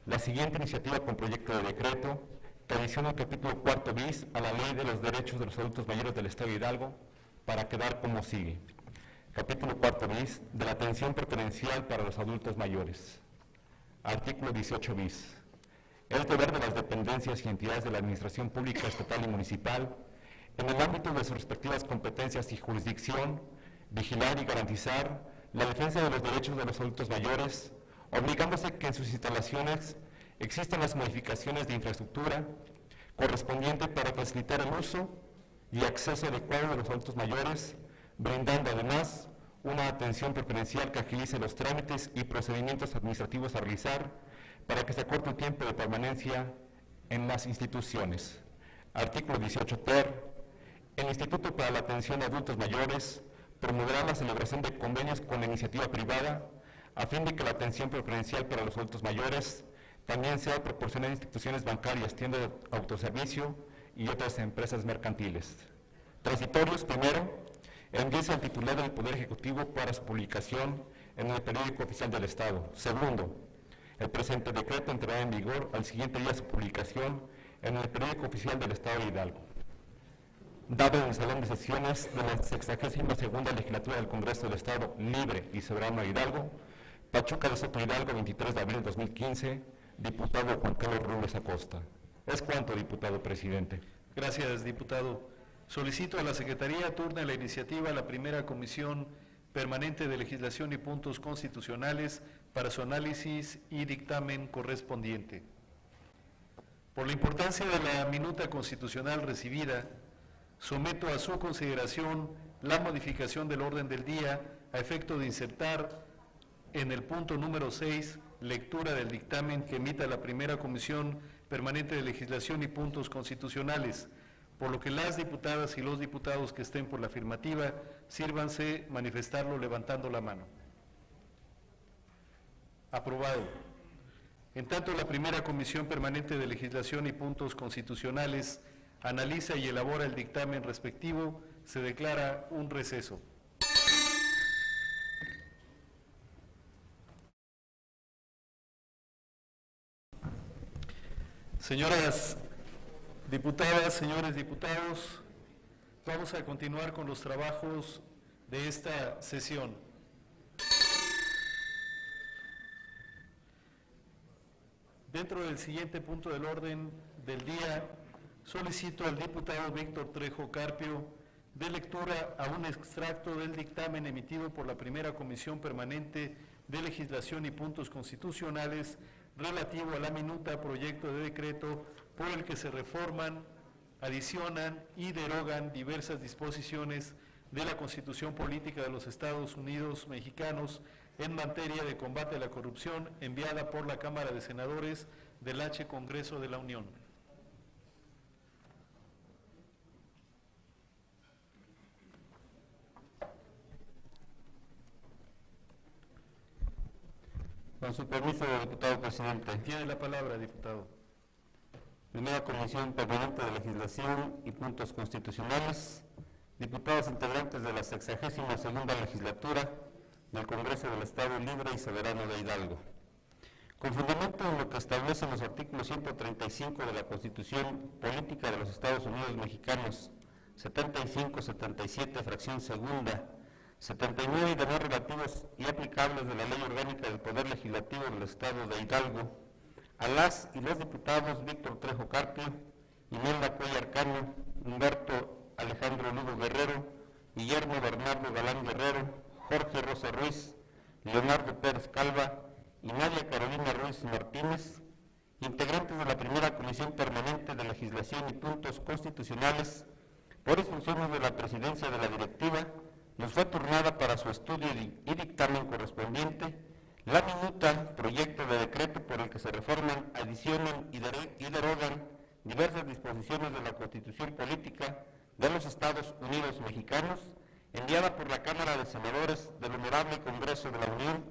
la siguiente iniciativa con proyecto de decreto que adiciona el capítulo 4 bis a la Ley de los Derechos de los Adultos Mayores del Estado de Hidalgo para quedar como sigue. Capítulo 4 bis de la atención preferencial para los adultos mayores. Artículo 18 bis. Es deber de las dependencias y entidades de la Administración Pública Estatal y Municipal, en el ámbito de sus respectivas competencias y jurisdicción, vigilar y garantizar la defensa de los derechos de los adultos mayores, obligándose que en sus instalaciones existan las modificaciones de infraestructura correspondiente para facilitar el uso y acceso adecuado de los adultos mayores, brindando además una atención preferencial que agilice los trámites y procedimientos administrativos a realizar para que se acorte el tiempo de permanencia en las instituciones. Artículo 18 ter. El Instituto para la Atención de Adultos Mayores promoverá la celebración de convenios con la iniciativa privada a fin de que la atención preferencial para los adultos mayores también sea proporcionada a instituciones bancarias, tiendas de autoservicio y otras empresas mercantiles. Transitorios, primero, envíese al titular del Poder Ejecutivo para su publicación en el Periódico Oficial del Estado. Segundo, el presente decreto entrará en vigor al siguiente día de su publicación en el Periódico Oficial del Estado de Hidalgo. Dado en el Salón de Sesiones de la 62ª Legislatura del Congreso del Estado Libre y Soberano de Hidalgo, Pachuca de Soto, Hidalgo, 23 de abril de 2015, diputado Juan Carlos Robles Acosta. Es cuanto, diputado presidente. Gracias, diputado. Solicito a la Secretaría turne la iniciativa a la primera Comisión Permanente de Legislación y Puntos Constitucionales para su análisis y dictamen correspondiente. Por la importancia de la minuta constitucional recibida, someto a su consideración la modificación del orden del día a efecto de insertar en el punto número 6, lectura del dictamen que emita la primera Comisión Permanente de Legislación y Puntos Constitucionales, por lo que las diputadas y los diputados que estén por la afirmativa, sírvanse manifestarlo levantando la mano. Aprobado. En tanto, la primera Comisión Permanente de Legislación y Puntos Constitucionales analiza y elabora el dictamen respectivo, se declara un receso. Señoras diputadas, señores diputados, vamos a continuar con los trabajos de esta sesión. Dentro del siguiente punto del orden del día, solicito al diputado Víctor Trejo Carpio dé lectura a un extracto del dictamen emitido por la Primera Comisión Permanente de Legislación y Puntos Constitucionales relativo a la minuta proyecto de decreto por el que se reforman, adicionan y derogan diversas disposiciones de la Constitución Política de los Estados Unidos Mexicanos en materia de combate a la corrupción, enviada por la Cámara de Senadores del H. Congreso de la Unión. Con su permiso, diputado presidente. Tiene la palabra, diputado. Primera Comisión Permanente de Legislación y Puntos Constitucionales, diputados integrantes de la 62ª legislatura del Congreso del Estado Libre y Soberano de Hidalgo. Con fundamento en lo que establecen los artículos 135 de la Constitución Política de los Estados Unidos Mexicanos, 75, 77, fracción segunda, 79 y demás relativos y aplicables de la Ley Orgánica del Poder Legislativo del Estado de Hidalgo, a las y los diputados Víctor Trejo Carpio, Imelda Cuellar Cano, Humberto Alejandro Lugo Guerrero, Guillermo Bernardo Galán Guerrero, Jorge Rosa Ruiz, Leonardo Pérez Calva y Nadia Carolina Ruiz Martínez, integrantes de la Primera Comisión Permanente de Legislación y Puntos Constitucionales, por instrucciones de la Presidencia de la Directiva, nos fue turnada para su estudio y dictamen correspondiente la minuta proyecto de decreto por el que se reforman, adicionan y derogan diversas disposiciones de la Constitución Política de los Estados Unidos Mexicanos, enviada por la Cámara de Senadores del Honorable Congreso de la Unión,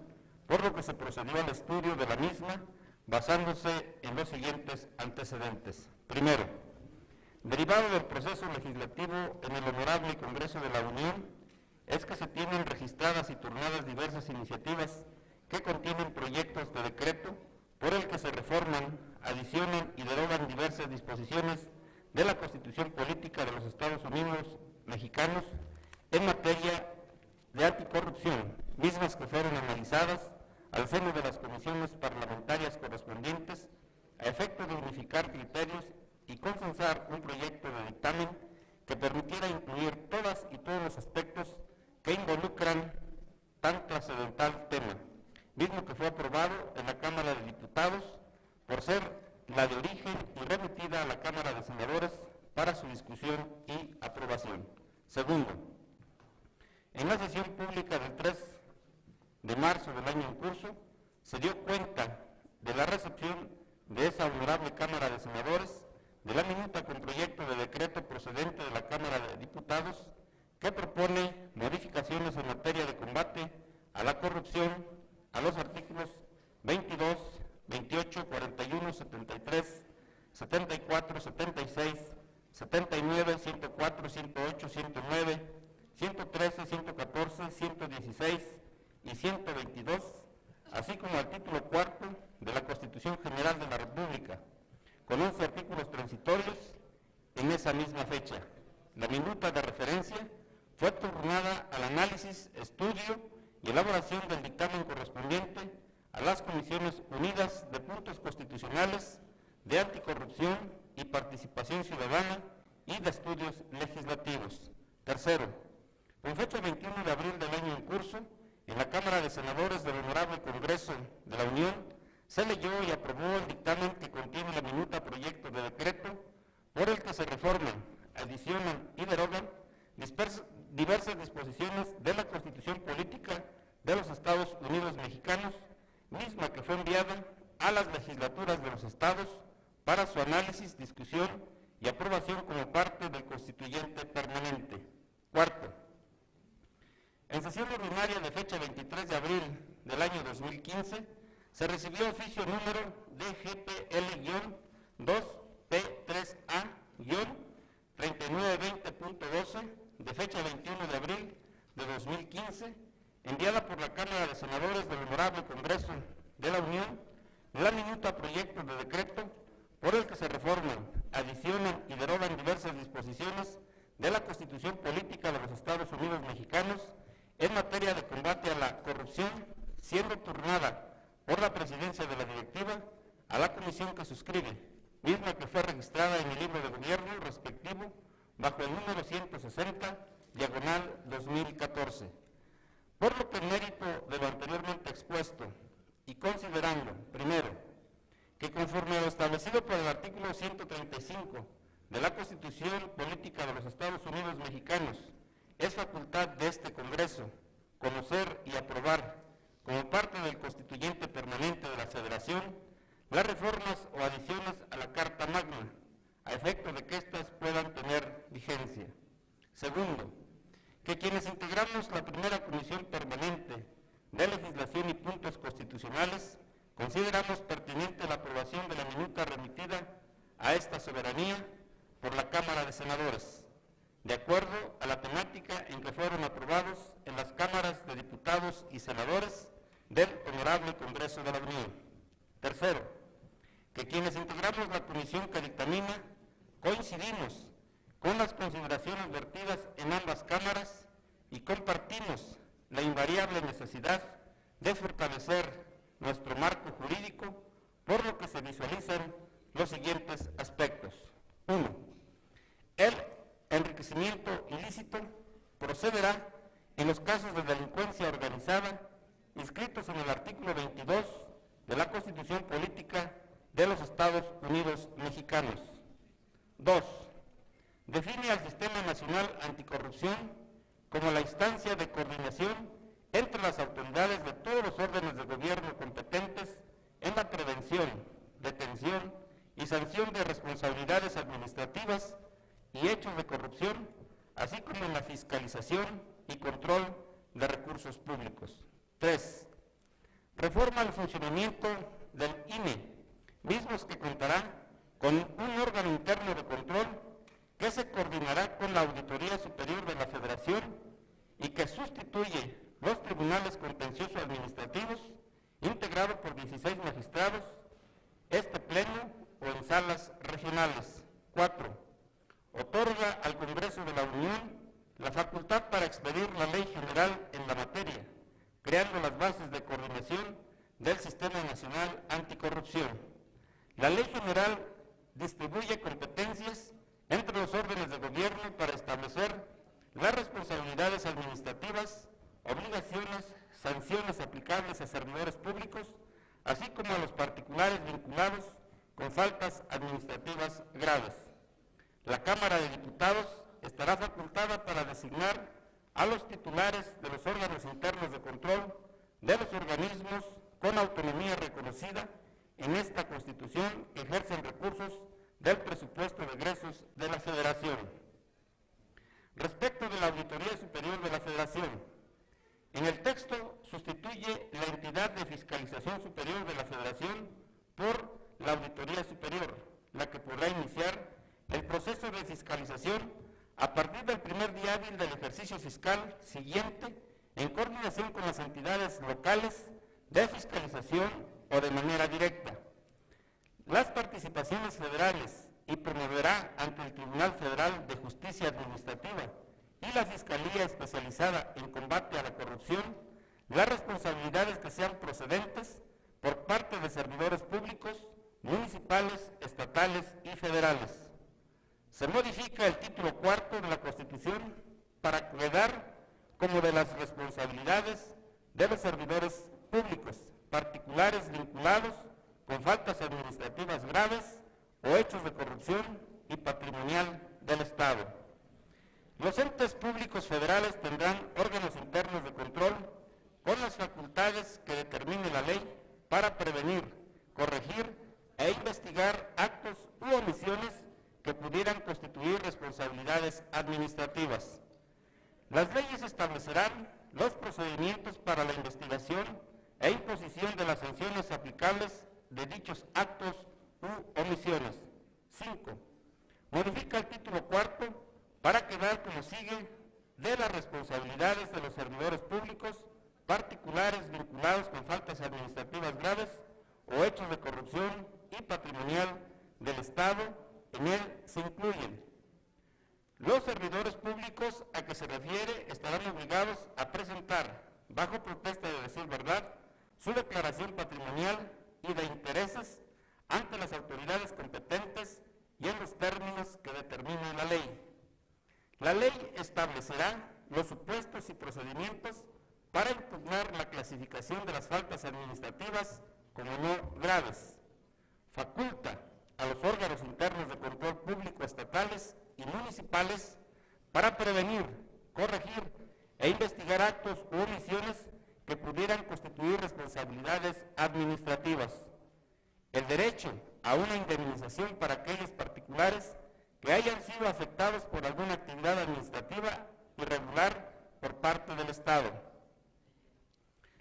por lo que se procedió al estudio de la misma, basándose en los siguientes antecedentes. Primero, derivado del proceso legislativo en el Honorable Congreso de la Unión, es que se tienen registradas y turnadas diversas iniciativas que contienen proyectos de decreto por el que se reforman, adicionan y derogan diversas disposiciones de la Constitución Política de los Estados Unidos Mexicanos en materia de anticorrupción, mismas que fueron analizadas al seno de las comisiones parlamentarias correspondientes a efecto de unificar criterios y consensar un proyecto de dictamen que permitiera incluir todas y todos los aspectos que involucran tan trascendental tema, mismo que fue aprobado en la Cámara de Diputados por ser la de origen y remitida a la Cámara de Senadores para su discusión y aprobación. Segundo, en la sesión pública del 3 de marzo del año en curso, se dio cuenta de la recepción de esa honorable Cámara de Senadores de la minuta con proyecto de decreto procedente de la Cámara de Diputados que propone modificaciones en materia de combate a la corrupción a los artículos 22, 28, 41, 73, 74, 76, 79, 104, 108, 109, 113, 114, 116 y 122, así como al título cuarto de la Constitución General de la República, con 11 artículos transitorios en esa misma fecha. La minuta de referencia fue turnada al análisis, estudio y elaboración del dictamen correspondiente a las Comisiones Unidas de Puntos Constitucionales, de Anticorrupción y Participación Ciudadana y de Estudios Legislativos. Tercero, con fecha 21 de abril del año en curso, en la Cámara de Senadores del Honorable Congreso de la Unión, se leyó y aprobó el dictamen que contiene la minuta proyecto de decreto por el que se reforman, adicionan y derogan diversas disposiciones de la Constitución Política de los Estados Unidos Mexicanos, misma que fue enviada a las legislaturas de los estados para su análisis, discusión y aprobación como parte del constituyente permanente. Cuarto, en sesión ordinaria de fecha 23 de abril del año 2015, se recibió oficio número DGPL-2P3A- que se reforman, adicionan y derogan diversas disposiciones de la Constitución Política de los Estados Unidos Mexicanos en materia de combate a la corrupción, siendo turnada por la presidencia de la directiva a la comisión que suscribe, misma que fue registrada en el libro de gobierno respectivo bajo el número 160/2014. Por lo que en mérito de lo anteriormente expuesto y considerando, primero, que conforme a lo establecido por el artículo 135 de la Constitución Política de los Estados Unidos Mexicanos, es facultad de este Congreso conocer y aprobar como parte del constituyente permanente de la Federación las reformas o adiciones a la Carta Magna, a efecto de que éstas puedan tener vigencia. Segundo, que quienes integramos la primera Comisión Permanente de Legislación y Puntos Constitucionales consideramos pertinente la aprobación de la minuta remitida a esta soberanía por la Cámara de Senadores, de acuerdo a la temática en que fueron aprobados en las cámaras de diputados y senadores del Honorable Congreso de la Unión. Tercero, que quienes integramos la comisión que dictamina coincidimos con las consideraciones vertidas en ambas cámaras y compartimos la invariable necesidad de fortalecer nuestro marco jurídico, por lo que se visualizan los siguientes aspectos. 1. El enriquecimiento ilícito procederá en los casos de delincuencia organizada inscritos en el artículo 22 de la Constitución Política de los Estados Unidos Mexicanos. 2. Define al Sistema Nacional Anticorrupción como la instancia de coordinación entre las autoridades de todos los órdenes de gobierno competentes en la prevención, detención y sanción de responsabilidades administrativas y hechos de corrupción, así como en la fiscalización y control de recursos públicos. 3. Reforma el funcionamiento del INE, mismos que contará con un órgano interno de control que se coordinará con la Auditoría Superior de la Federación y que sustituye los tribunales contenciosos administrativos, integrado por 16 magistrados, este pleno o en salas regionales. 4. Otorga al Congreso de la Unión la facultad para expedir la ley general en la materia, creando las bases de coordinación del Sistema Nacional Anticorrupción. La ley general distribuye competencias entre los órdenes de gobierno para establecer las responsabilidades administrativas, obligaciones, sanciones aplicables a servidores públicos, así como a los particulares vinculados con faltas administrativas graves. La Cámara de Diputados estará facultada para designar a los titulares de los órganos internos de control de los organismos con autonomía reconocida en esta Constitución que ejercen recursos del presupuesto de egresos de la Federación. Respecto de la Auditoría Superior de la Federación, en el texto sustituye la entidad de fiscalización superior de la Federación por la Auditoría Superior, la que podrá iniciar el proceso de fiscalización a partir del primer día hábil del ejercicio fiscal siguiente, en coordinación con las entidades locales de fiscalización o de manera directa. Las participaciones federales y promoverá ante el Tribunal Federal de Justicia Administrativa y la Fiscalía Especializada en Combate a la Corrupción las responsabilidades que sean procedentes por parte de servidores públicos, municipales, estatales y federales. Se modifica el título cuarto de la Constitución para quedar como de las responsabilidades de los servidores públicos, particulares vinculados con faltas administrativas graves o hechos de corrupción y patrimonial del Estado. Los entes públicos federales tendrán órganos internos de control con las facultades que determine la ley para prevenir, corregir e investigar actos u omisiones que pudieran constituir responsabilidades administrativas. Las leyes establecerán los procedimientos para la investigación e imposición de las sanciones aplicables de dichos actos u omisiones. 5. Modifica el título cuarto para quedar como sigue de las responsabilidades de los servidores públicos, particulares vinculados con faltas administrativas graves o hechos de corrupción y patrimonial del Estado. En él se incluyen los servidores públicos a que se refiere estarán obligados a presentar, bajo protesta de decir verdad, su declaración patrimonial y de intereses ante las autoridades competentes y en los términos que determine la ley. La ley establecerá los supuestos y procedimientos para impugnar la clasificación de las faltas administrativas como no graves. Faculta a los órganos internos de control público estatales y municipales para prevenir, corregir e investigar actos u omisiones que pudieran constituir responsabilidades administrativas. El derecho a una indemnización para aquellos particulares que hayan sido afectados por alguna actividad administrativa irregular por parte del Estado.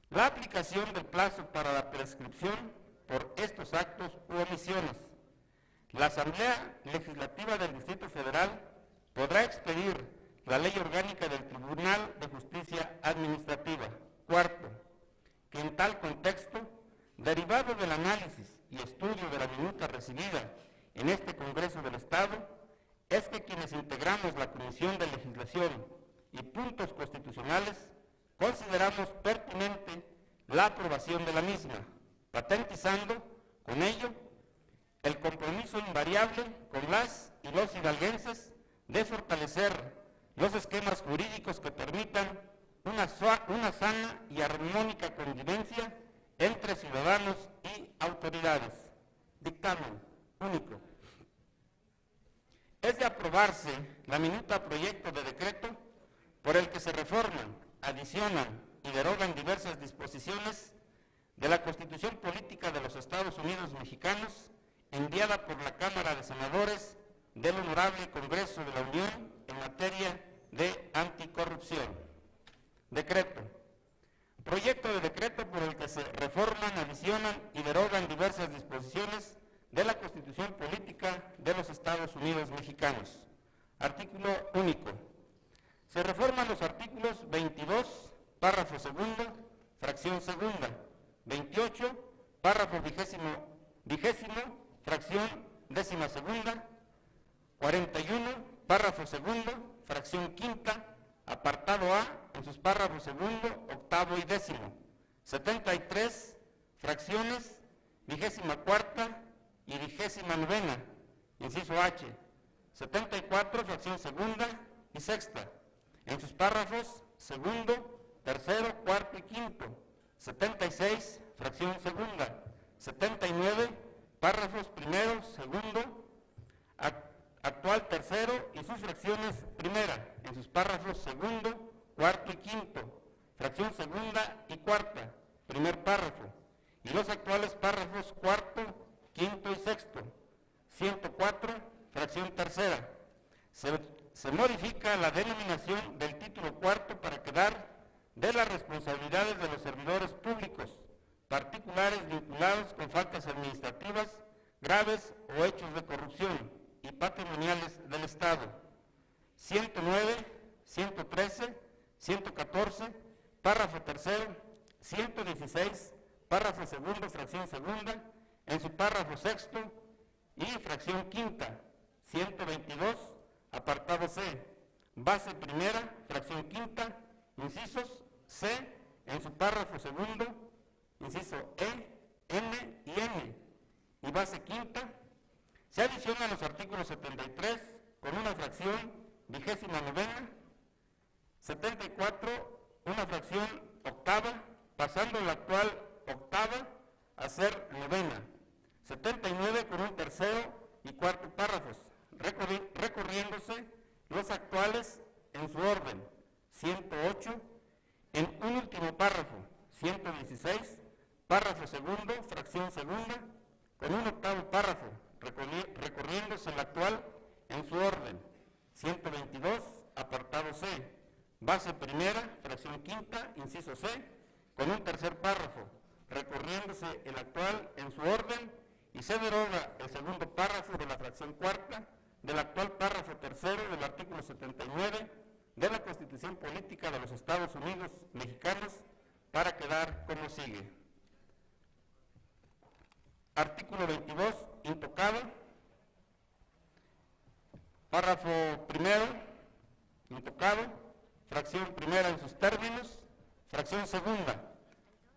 La aplicación del plazo para la prescripción por estos actos u omisiones. La Asamblea Legislativa del Distrito Federal podrá expedir la Ley Orgánica del Tribunal de Justicia Administrativa. Cuarto, que en tal contexto, derivado del análisis y estudio de la minuta recibida en este Congreso del Estado, es que quienes integramos la Comisión de Legislación y Puntos Constitucionales consideramos pertinente la aprobación de la misma, patentizando con ello el compromiso invariable con las y los hidalguenses de fortalecer los esquemas jurídicos que permitan una sana y armónica convivencia entre ciudadanos y autoridades. Dictamen único. Es de aprobarse la minuta proyecto de decreto por el que se reforman, adicionan y derogan diversas disposiciones de la Constitución Política de los Estados Unidos Mexicanos, enviada por la Cámara de Senadores del Honorable Congreso de la Unión en materia de anticorrupción. Decreto. Proyecto de decreto por el que se reforman, adicionan y derogan diversas disposiciones de la Constitución Política de los Estados Unidos Mexicanos. Artículo único. Se reforman los artículos 22, párrafo segundo, fracción segunda, 28, párrafo vigésimo, fracción décima segunda, 41, párrafo segundo, fracción quinta, apartado A, en sus párrafos segundo, octavo y décimo, 73, fracciones vigésima cuarta y vigésima novena, inciso H, 74, fracción segunda y sexta, en sus párrafos segundo, tercero, cuarto y quinto, 76, fracción segunda, 79, párrafos primero, segundo, actual tercero y sus fracciones primera, en sus párrafos segundo, cuarto y quinto, fracción segunda y cuarta, primer párrafo, y los actuales párrafos cuarto, quinto y sexto, 104, fracción tercera. Se modifica la denominación del título cuarto para quedar de las responsabilidades de los servidores públicos, particulares vinculados con faltas administrativas graves o hechos de corrupción y patrimoniales del Estado. 109, 113, 114, párrafo tercero, 116, párrafo segundo, fracción segunda, en su párrafo sexto y fracción quinta, 122, apartado C, base primera, fracción quinta, incisos C, en su párrafo segundo, inciso E, N y N, y base quinta. Se adicionan los artículos 73 con una fracción vigésima novena, 74 una fracción octava, pasando la actual octava a ser novena, 79 con un tercero y cuarto párrafos, recorriéndose los actuales en su orden, 108, en un último párrafo, 116, párrafo segundo, fracción segunda, con un octavo párrafo, recorriéndose el actual en su orden, 122, apartado C, base primera, fracción quinta, inciso C, con un tercer párrafo, recorriéndose el actual en su orden, y se deroga el segundo párrafo de la fracción cuarta del actual párrafo tercero del artículo 79 de la Constitución Política de los Estados Unidos Mexicanos para quedar como sigue. Artículo 22, intocado, Párrafo primero, intocado. Fracción primera en sus términos. Fracción segunda,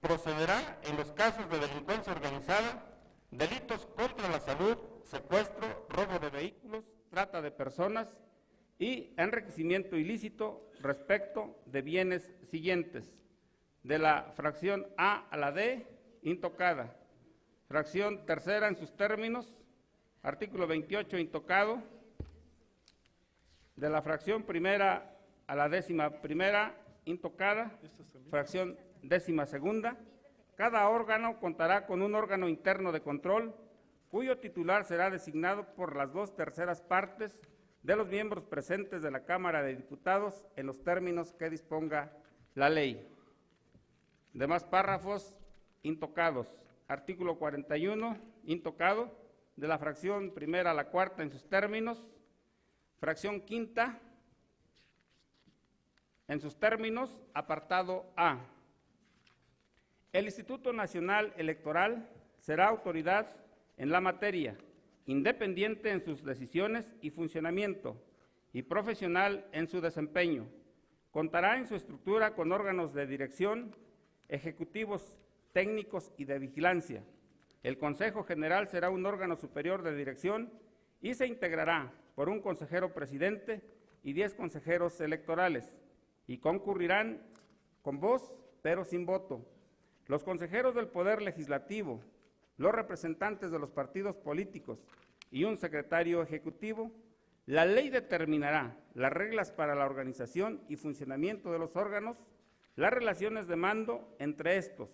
procederá en los casos de delincuencia organizada, delitos contra la salud, secuestro, robo de vehículos, trata de personas y enriquecimiento ilícito respecto de bienes siguientes. De la fracción A a la D, intocada. Fracción tercera en sus términos, artículo 28, intocado. De la fracción primera a la 11ª, intocada. Fracción 12ª. Cada órgano contará con un órgano interno de control, cuyo titular será designado por las 2/3 partes de los miembros presentes de la Cámara de Diputados en los términos que disponga la ley. Demás párrafos intocados. Artículo 41, intocado, de la fracción primera a la 4ª en sus términos. Fracción 5ª, en sus términos, apartado A. El Instituto Nacional Electoral será autoridad en la materia, independiente en sus decisiones y funcionamiento, y profesional en su desempeño. Contará en su estructura con órganos de dirección, ejecutivos, técnicos y de vigilancia. El Consejo General será un órgano superior de dirección y se integrará por un consejero presidente y 10 consejeros electorales, y concurrirán con voz, pero sin voto, los consejeros del Poder Legislativo, los representantes de los partidos políticos y un secretario ejecutivo. La ley determinará las reglas para la organización y funcionamiento de los órganos, las relaciones de mando entre estos,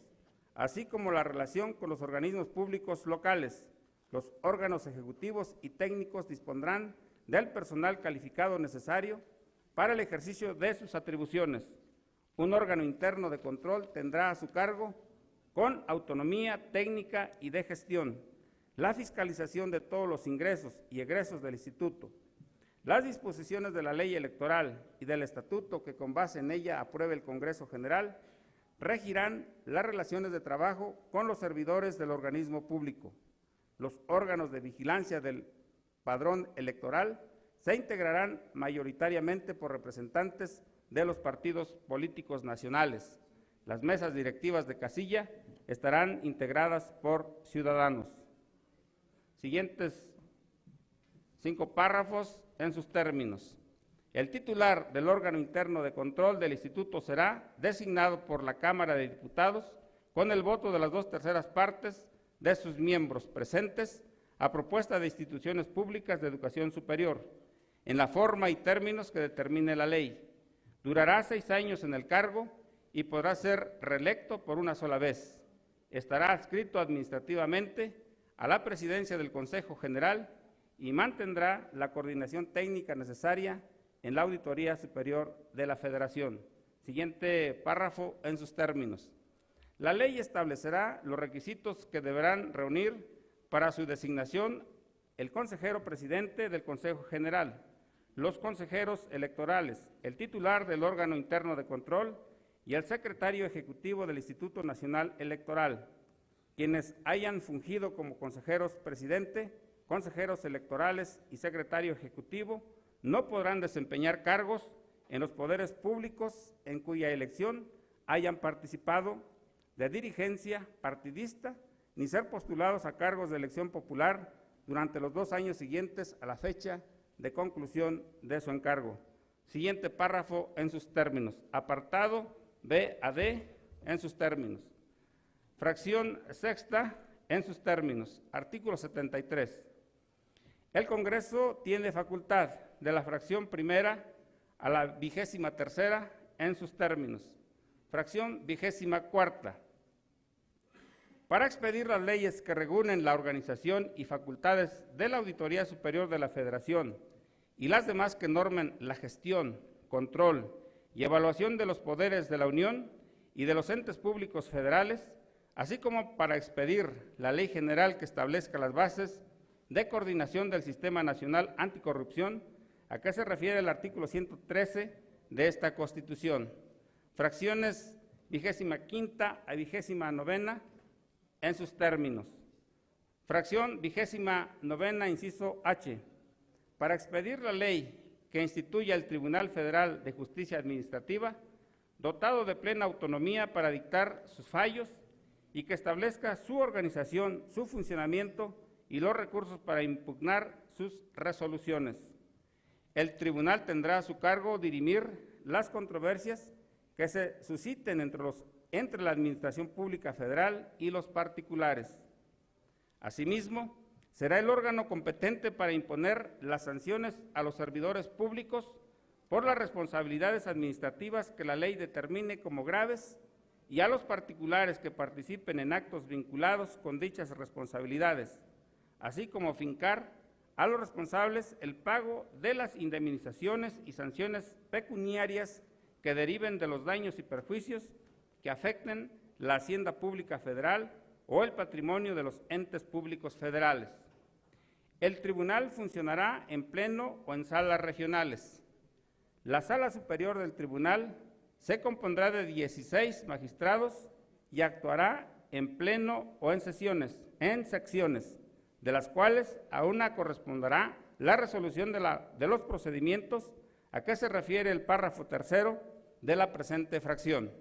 así como la relación con los organismos públicos locales. Los órganos ejecutivos y técnicos dispondrán del personal calificado necesario para el ejercicio de sus atribuciones. Un órgano interno de control tendrá a su cargo, con autonomía técnica y de gestión, la fiscalización de todos los ingresos y egresos del Instituto. Las disposiciones de la ley electoral y del estatuto que con base en ella apruebe el Congreso General regirán las relaciones de trabajo con los servidores del organismo público. Los órganos de vigilancia del padrón electoral se integrarán mayoritariamente por representantes de los partidos políticos nacionales. Las mesas directivas de casilla estarán integradas por ciudadanos. Siguientes 5 párrafos en sus términos. El titular del órgano interno de control del instituto será designado por la Cámara de Diputados con el voto de las 2/3 partes de sus miembros presentes a propuesta de instituciones públicas de educación superior, en la forma y términos que determine la ley. Durará 6 años en el cargo y podrá ser reelecto por una sola vez. Estará adscrito administrativamente a la presidencia del Consejo General y mantendrá la coordinación técnica necesaria en la Auditoría Superior de la Federación. Siguiente párrafo en sus términos. La ley establecerá los requisitos que deberán reunir para su designación el consejero presidente del Consejo General, los consejeros electorales, el titular del órgano interno de control y el secretario ejecutivo del Instituto Nacional Electoral. Quienes hayan fungido como consejeros presidente, consejeros electorales y secretario ejecutivo no podrán desempeñar cargos en los poderes públicos en cuya elección hayan participado de dirigencia partidista, ni ser postulados a cargos de elección popular durante los 2 años siguientes a la fecha de conclusión de su encargo. Siguiente párrafo en sus términos. Apartado B a D en sus términos. Fracción 6ª en sus términos. Artículo 73. El Congreso tiene facultad de la fracción primera a la 23ª en sus términos. Fracción 24ª. Para expedir las leyes que regulen la organización y facultades de la Auditoría Superior de la Federación y las demás que normen la gestión, control y evaluación de los poderes de la Unión y de los entes públicos federales, así como para expedir la ley general que establezca las bases de coordinación del Sistema Nacional Anticorrupción, a que se refiere el artículo 113 de esta Constitución. Fracciones 25ª a 29ª en sus términos. Fracción 29ª, inciso H. para expedir la ley que instituya el Tribunal Federal de Justicia Administrativa, dotado de plena autonomía para dictar sus fallos y que establezca su organización, su funcionamiento y los recursos para impugnar sus resoluciones. El tribunal tendrá a su cargo dirimir las controversias que se susciten entre la Administración Pública Federal y los particulares. Asimismo, será el órgano competente para imponer las sanciones a los servidores públicos por las responsabilidades administrativas que la ley determine como graves y a los particulares que participen en actos vinculados con dichas responsabilidades, así como fincar a los responsables el pago de las indemnizaciones y sanciones pecuniarias que deriven de los daños y perjuicios que afecten la hacienda pública federal o el patrimonio de los entes públicos federales. El tribunal funcionará en pleno o en salas regionales. La sala superior del tribunal se compondrá de 16 magistrados y actuará en pleno o en secciones, de las cuales a una corresponderá la resolución de los procedimientos a que se refiere el párrafo tercero de la presente fracción.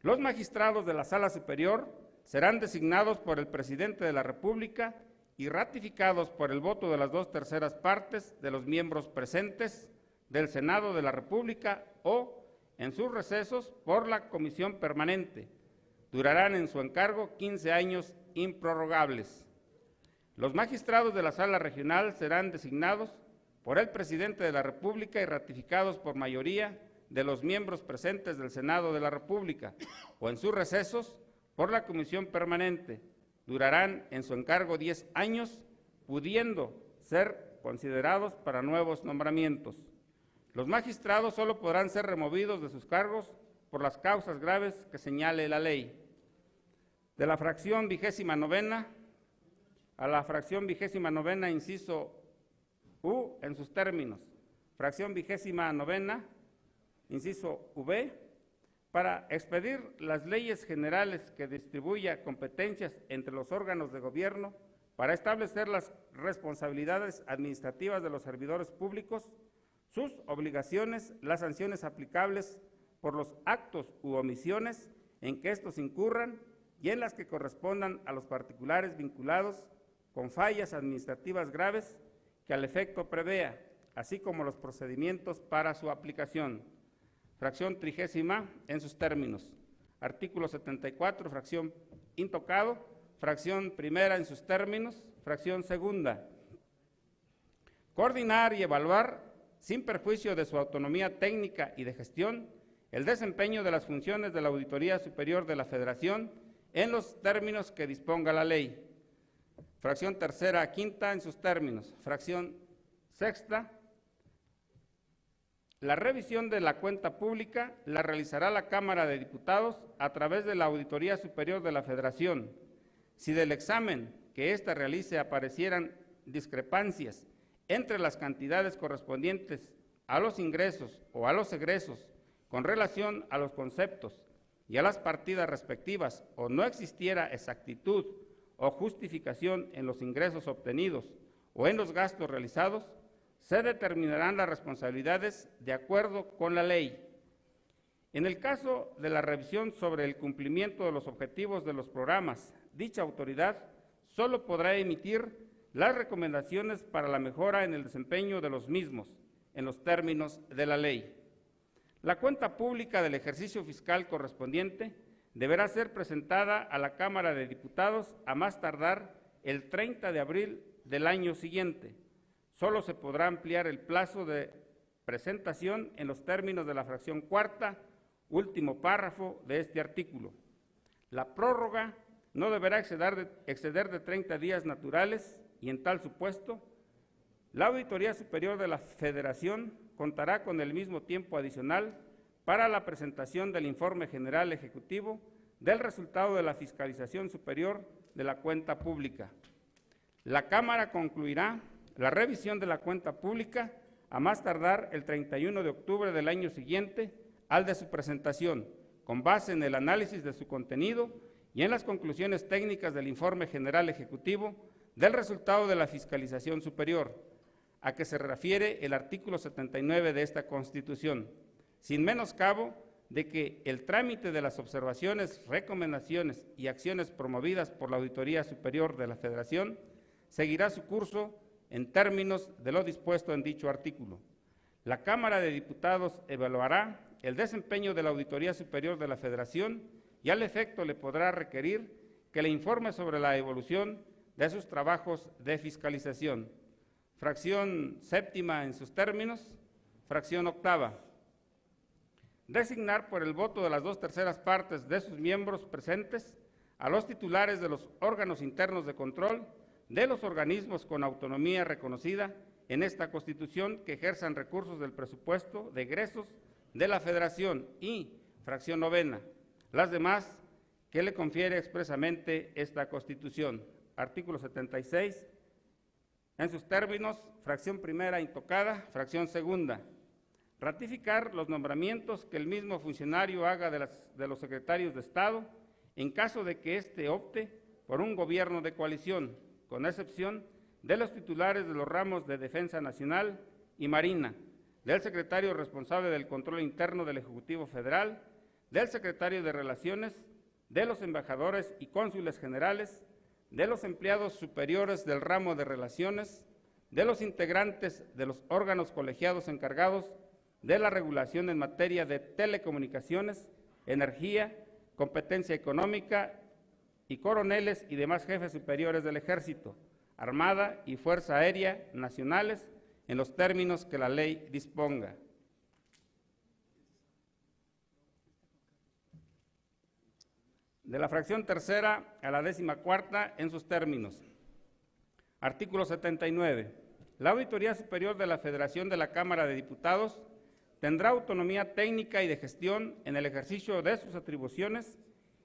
Los magistrados de la sala superior serán designados por el presidente de la República y ratificados por el voto de las 2/3 partes de los miembros presentes del Senado de la República o, en sus recesos, por la Comisión Permanente. Durarán en su encargo 15 años improrrogables. Los magistrados de la Sala Regional serán designados por el Presidente de la República y ratificados por mayoría de los miembros presentes del Senado de la República o, en sus recesos, por la Comisión Permanente. Durarán en su encargo 10 años, pudiendo ser considerados para nuevos nombramientos. Los magistrados solo podrán ser removidos de sus cargos por las causas graves que señale la ley. De la fracción 29ª a la fracción 29ª, inciso U, en sus términos. Fracción 29ª, inciso V, para expedir las leyes generales que distribuya competencias entre los órganos de gobierno para establecer las responsabilidades administrativas de los servidores públicos, sus obligaciones, las sanciones aplicables por los actos u omisiones en que estos incurran y en las que correspondan a los particulares vinculados con fallas administrativas graves que al efecto prevea, así como los procedimientos para su aplicación. Fracción 30ª, en sus términos. Artículo 74, fracción intocado. Fracción primera, en sus términos. Fracción segunda. Coordinar y evaluar, sin perjuicio de su autonomía técnica y de gestión, el desempeño de las funciones de la Auditoría Superior de la Federación en los términos que disponga la ley. Fracción tercera a quinta, en sus términos. Fracción sexta. La revisión de la cuenta pública la realizará la Cámara de Diputados a través de la Auditoría Superior de la Federación. Si del examen que ésta realice aparecieran discrepancias entre las cantidades correspondientes a los ingresos o a los egresos con relación a los conceptos y a las partidas respectivas, o no existiera exactitud o justificación en los ingresos obtenidos o en los gastos realizados, se determinarán las responsabilidades de acuerdo con la ley. En el caso de la revisión sobre el cumplimiento de los objetivos de los programas, dicha autoridad solo podrá emitir las recomendaciones para la mejora en el desempeño de los mismos, en los términos de la ley. La cuenta pública del ejercicio fiscal correspondiente deberá ser presentada a la Cámara de Diputados a más tardar el 30 de abril del año siguiente. Solo se podrá ampliar el plazo de presentación en los términos de la fracción cuarta, último párrafo de este artículo. La prórroga no deberá exceder de 30 días naturales y, en tal supuesto, la Auditoría Superior de la Federación contará con el mismo tiempo adicional para la presentación del informe general ejecutivo del resultado de la fiscalización superior de la cuenta pública. La Cámara concluirá la revisión de la cuenta pública a más tardar el 31 de octubre del año siguiente al de su presentación, con base en el análisis de su contenido y en las conclusiones técnicas del informe general ejecutivo del resultado de la fiscalización superior, a que se refiere el artículo 79 de esta Constitución, sin menoscabo de que el trámite de las observaciones, recomendaciones y acciones promovidas por la Auditoría Superior de la Federación seguirá su curso en términos de lo dispuesto en dicho artículo. La Cámara de Diputados evaluará el desempeño de la Auditoría Superior de la Federación y al efecto le podrá requerir que le informe sobre la evolución de sus trabajos de fiscalización. Fracción séptima en sus términos. Fracción octava. Designar por el voto de las 2/3 partes de sus miembros presentes a los titulares de los órganos internos de control de los organismos con autonomía reconocida en esta Constitución que ejerzan recursos del presupuesto de egresos de la Federación y, fracción novena, las demás que le confiere expresamente esta Constitución. Artículo 76, en sus términos, fracción primera intocada, fracción segunda. Ratificar los nombramientos que el mismo funcionario haga de los secretarios de Estado en caso de que éste opte por un gobierno de coalición, con excepción de los titulares de los ramos de Defensa Nacional y Marina, del secretario responsable del control interno del Ejecutivo Federal, del secretario de Relaciones, de los embajadores y cónsules generales, de los empleados superiores del ramo de Relaciones, de los integrantes de los órganos colegiados encargados de la regulación en materia de telecomunicaciones, energía, competencia económica y coroneles y demás jefes superiores del Ejército, Armada y Fuerza Aérea Nacionales en los términos que la ley disponga. De la fracción tercera a la 14ª en sus términos. Artículo 79. La Auditoría Superior de la Federación de la Cámara de Diputados tendrá autonomía técnica y de gestión en el ejercicio de sus atribuciones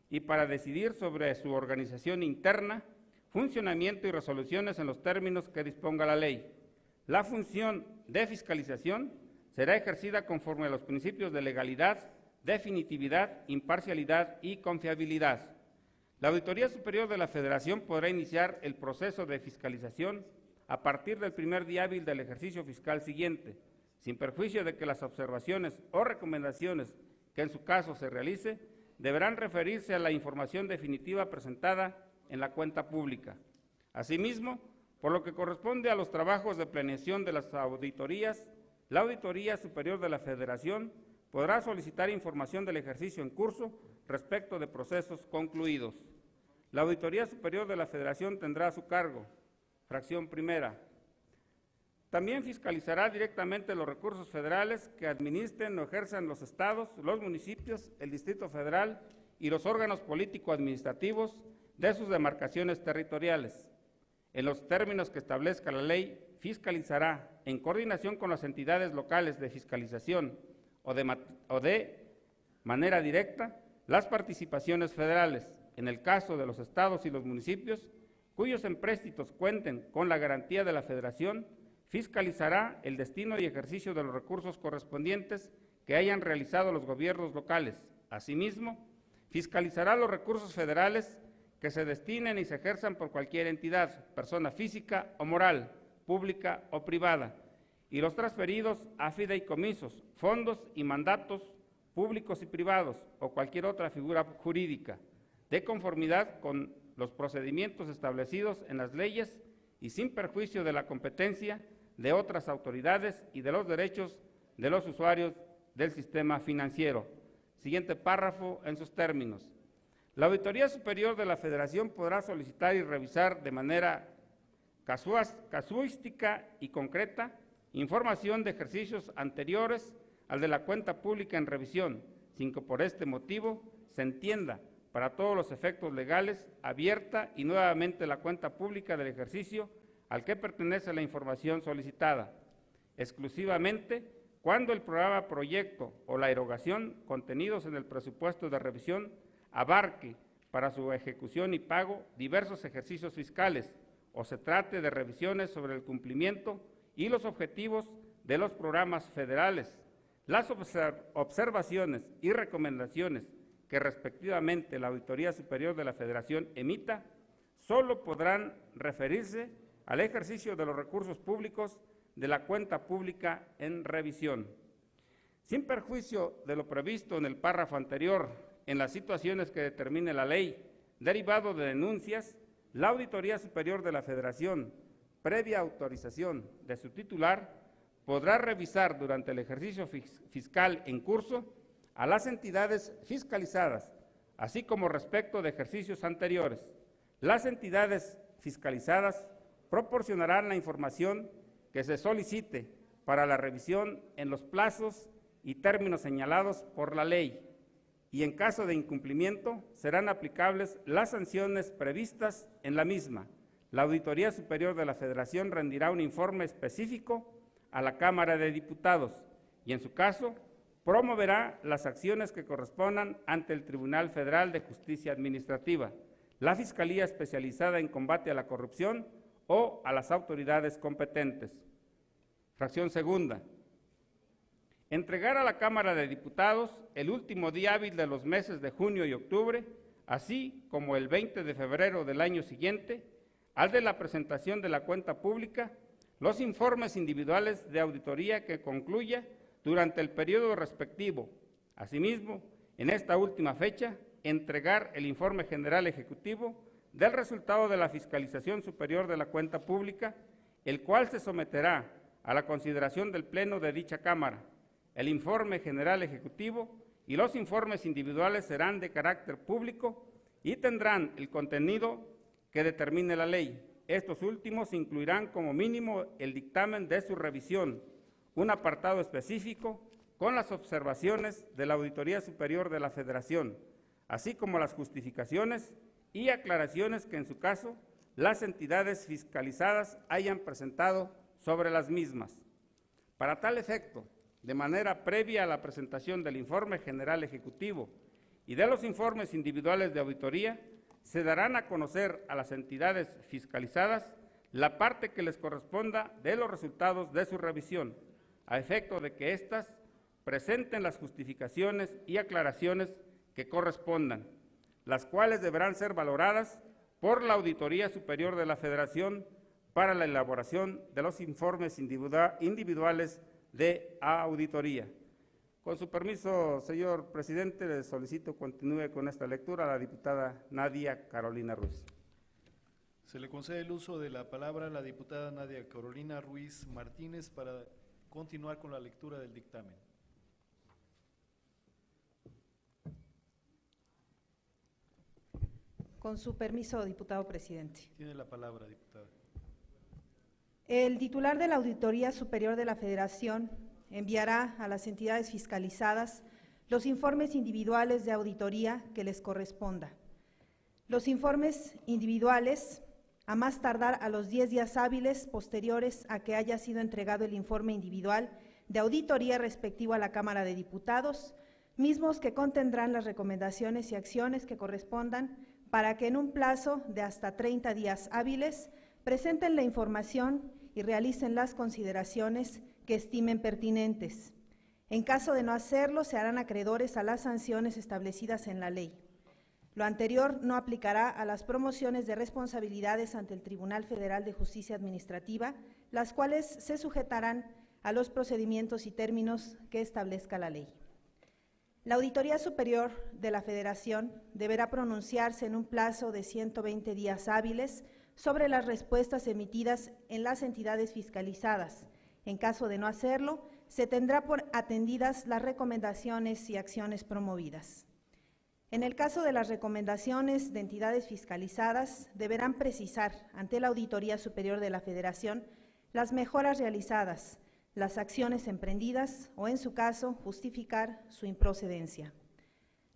y para decidir sobre su organización interna, funcionamiento y resoluciones en los términos que disponga la ley. La función de fiscalización será ejercida conforme a los principios de legalidad, definitividad, imparcialidad y confiabilidad. La Auditoría Superior de la Federación podrá iniciar el proceso de fiscalización a partir del primer día hábil del ejercicio fiscal siguiente, sin perjuicio de que las observaciones o recomendaciones que en su caso se realice deberán referirse a la información definitiva presentada en la cuenta pública. Asimismo, por lo que corresponde a los trabajos de planeación de las auditorías, la Auditoría Superior de la Federación podrá solicitar información del ejercicio en curso respecto de procesos concluidos. La Auditoría Superior de la Federación tendrá a su cargo, fracción primera, también fiscalizará directamente los recursos federales que administren o ejerzan los estados, los municipios, el Distrito Federal y los órganos político-administrativos de sus demarcaciones territoriales. En los términos que establezca la ley, fiscalizará, en coordinación con las entidades locales de fiscalización o de manera directa, las participaciones federales, en el caso de los estados y los municipios, cuyos empréstitos cuenten con la garantía de la Federación, fiscalizará el destino y ejercicio de los recursos correspondientes que hayan realizado los gobiernos locales. Asimismo, fiscalizará los recursos federales que se destinen y se ejerzan por cualquier entidad, persona física o moral, pública o privada, y los transferidos a fideicomisos, fondos y mandatos públicos y privados o cualquier otra figura jurídica, de conformidad con los procedimientos establecidos en las leyes y sin perjuicio de la competencia de otras autoridades y de los derechos de los usuarios del sistema financiero. Siguiente párrafo en sus términos. La Auditoría Superior de la Federación podrá solicitar y revisar de manera casuística y concreta información de ejercicios anteriores al de la cuenta pública en revisión, sin que por este motivo se entienda, para todos los efectos legales, abierta y nuevamente la cuenta pública del ejercicio al que pertenece la información solicitada, exclusivamente cuando el programa, proyecto o la erogación contenidos en el presupuesto de revisión abarque para su ejecución y pago diversos ejercicios fiscales o se trate de revisiones sobre el cumplimiento y los objetivos de los programas federales. Las observaciones y recomendaciones que respectivamente la Auditoría Superior de la Federación emita solo podrán referirse al ejercicio de los recursos públicos de la cuenta pública en revisión. Sin perjuicio de lo previsto en el párrafo anterior, en las situaciones que determine la ley, derivado de denuncias, la Auditoría Superior de la Federación, previa autorización de su titular, podrá revisar durante el ejercicio fiscal en curso a las entidades fiscalizadas, así como respecto de ejercicios anteriores. Las entidades fiscalizadas proporcionarán la información que se solicite para la revisión en los plazos y términos señalados por la ley, y en caso de incumplimiento serán aplicables las sanciones previstas en la misma. La Auditoría Superior de la Federación rendirá un informe específico a la Cámara de Diputados y, en su caso, promoverá las acciones que correspondan ante el Tribunal Federal de Justicia Administrativa, la Fiscalía Especializada en Combate a la Corrupción o a las autoridades competentes. Fracción segunda. Entregar a la Cámara de Diputados el último día hábil de los meses de junio y octubre, así como el 20 de febrero del año siguiente, al de la presentación de la cuenta pública, los informes individuales de auditoría que concluya durante el periodo respectivo. Asimismo, en esta última fecha, entregar el informe general ejecutivo del resultado de la fiscalización superior de la cuenta pública, el cual se someterá a la consideración del Pleno de dicha Cámara. El informe general ejecutivo y los informes individuales serán de carácter público y tendrán el contenido que determine la ley. Estos últimos incluirán como mínimo el dictamen de su revisión, un apartado específico con las observaciones de la Auditoría Superior de la Federación, así como las justificaciones y aclaraciones que en su caso las entidades fiscalizadas hayan presentado sobre las mismas. Para tal efecto, de manera previa a la presentación del informe general ejecutivo y de los informes individuales de auditoría, se darán a conocer a las entidades fiscalizadas la parte que les corresponda de los resultados de su revisión, a efecto de que éstas presenten las justificaciones y aclaraciones que correspondan, las cuales deberán ser valoradas por la Auditoría Superior de la Federación para la elaboración de los informes individuales de auditoría. Con su permiso, señor presidente, le solicito continúe con esta lectura a la diputada Nadia Carolina Ruiz. Se le concede el uso de la palabra a la diputada Nadia Carolina Ruiz Martínez para continuar con la lectura del dictamen. Con su permiso, diputado presidente. Tiene la palabra, diputada. El titular de la Auditoría Superior de la Federación enviará a las entidades fiscalizadas los informes individuales de auditoría que les corresponda. Los informes individuales, a más tardar a los 10 días hábiles posteriores a que haya sido entregado el informe individual de auditoría respectivo a la Cámara de Diputados, mismos que contendrán las recomendaciones y acciones que correspondan para que en un plazo de hasta 30 días hábiles presenten la información y realicen las consideraciones que estimen pertinentes. En caso de no hacerlo, se harán acreedores a las sanciones establecidas en la ley. Lo anterior no aplicará a las promociones de responsabilidades ante el Tribunal Federal de Justicia Administrativa, las cuales se sujetarán a los procedimientos y términos que establezca la ley. La Auditoría Superior de la Federación deberá pronunciarse en un plazo de 120 días hábiles sobre las respuestas emitidas en las entidades fiscalizadas. En caso de no hacerlo, se tendrá por atendidas las recomendaciones y acciones promovidas. En el caso de las recomendaciones de entidades fiscalizadas, deberán precisar ante la Auditoría Superior de la Federación las mejoras realizadas, las acciones emprendidas o, en su caso, justificar su improcedencia.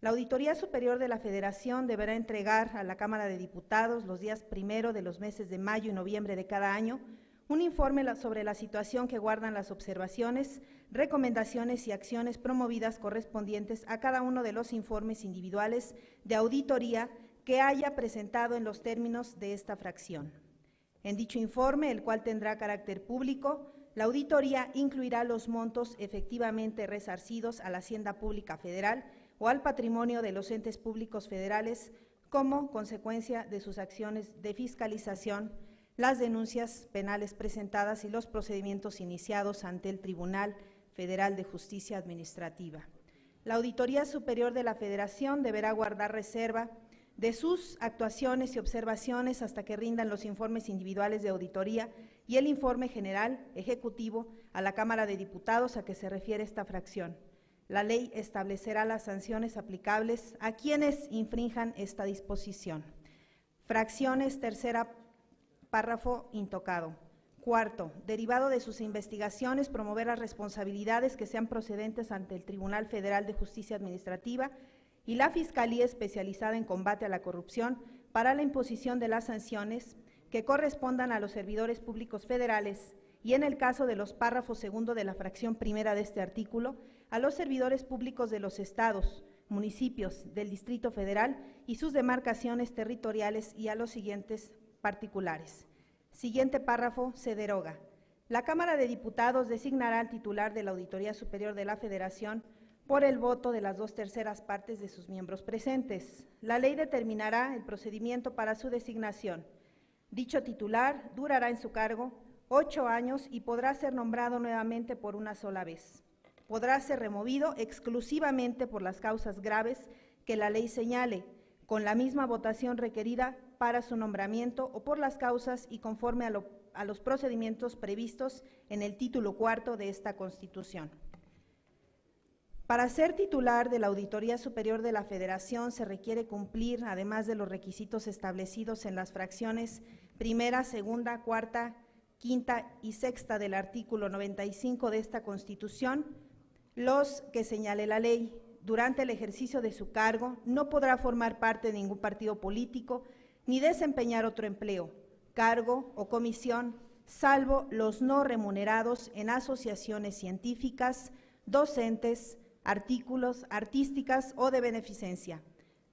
La Auditoría Superior de la Federación deberá entregar a la Cámara de Diputados los días primero de los meses de mayo y noviembre de cada año un informe sobre la situación que guardan las observaciones, recomendaciones y acciones promovidas correspondientes a cada uno de los informes individuales de auditoría que haya presentado en los términos de esta fracción. En dicho informe, el cual tendrá carácter público, la auditoría incluirá los montos efectivamente resarcidos a la Hacienda Pública Federal o al patrimonio de los entes públicos federales como consecuencia de sus acciones de fiscalización, las denuncias penales presentadas y los procedimientos iniciados ante el Tribunal Federal de Justicia Administrativa. La Auditoría Superior de la Federación deberá guardar reserva de sus actuaciones y observaciones hasta que rindan los informes individuales de auditoría y el informe general ejecutivo a la Cámara de Diputados a que se refiere esta fracción. La ley establecerá las sanciones aplicables a quienes infrinjan esta disposición. Fracciones tercera, párrafo intocado. Cuarto, derivado de sus investigaciones, promover las responsabilidades que sean procedentes ante el Tribunal Federal de Justicia Administrativa y la Fiscalía Especializada en Combate a la Corrupción para la imposición de las sanciones que correspondan a los servidores públicos federales y, en el caso de los párrafos segundo de la fracción primera de este artículo, a los servidores públicos de los estados, municipios del Distrito Federal y sus demarcaciones territoriales y a los siguientes particulares. Siguiente párrafo se deroga. La Cámara de Diputados designará al titular de la Auditoría Superior de la Federación por el voto de las 2/3 partes de sus miembros presentes. La ley determinará el procedimiento para su designación. Dicho titular durará en su cargo 8 años y podrá ser nombrado nuevamente por una sola vez. Podrá ser removido exclusivamente por las causas graves que la ley señale, con la misma votación requerida para su nombramiento o por las causas y conforme a los procedimientos previstos en el título cuarto de esta Constitución. Para ser titular de la Auditoría Superior de la Federación se requiere cumplir, además de los requisitos establecidos en las fracciones primera, segunda, cuarta, quinta y sexta del artículo 95 de esta Constitución, los que señale la ley. Durante el ejercicio de su cargo no podrá formar parte de ningún partido político ni desempeñar otro empleo, cargo o comisión, salvo los no remunerados en asociaciones científicas, docentes, artículos, artísticas o de beneficencia.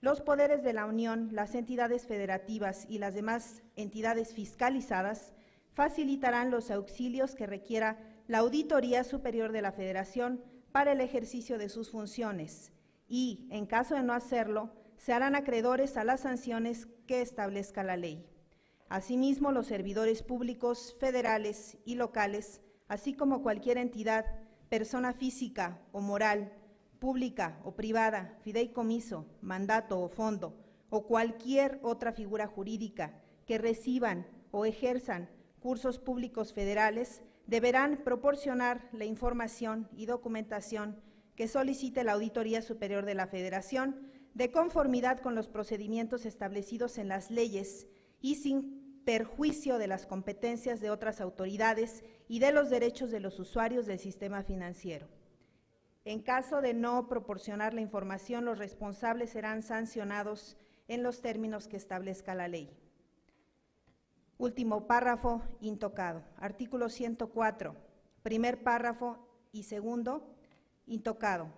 Los poderes de la Unión, las entidades federativas y las demás entidades fiscalizadas facilitarán los auxilios que requiera la Auditoría Superior de la Federación para el ejercicio de sus funciones y, en caso de no hacerlo, se harán acreedores a las sanciones que establezca la ley. Asimismo, los servidores públicos federales y locales, así como cualquier entidad, persona física o moral, pública o privada, fideicomiso, mandato o fondo, o cualquier otra figura jurídica que reciban o ejerzan cursos públicos federales, deberán proporcionar la información y documentación que solicite la Auditoría Superior de la Federación de conformidad con los procedimientos establecidos en las leyes y sin perjuicio de las competencias de otras autoridades y de los derechos de los usuarios del sistema financiero. En caso de no proporcionar la información, los responsables serán sancionados en los términos que establezca la ley. Último párrafo intocado. Artículo 104, primer párrafo y segundo, intocado.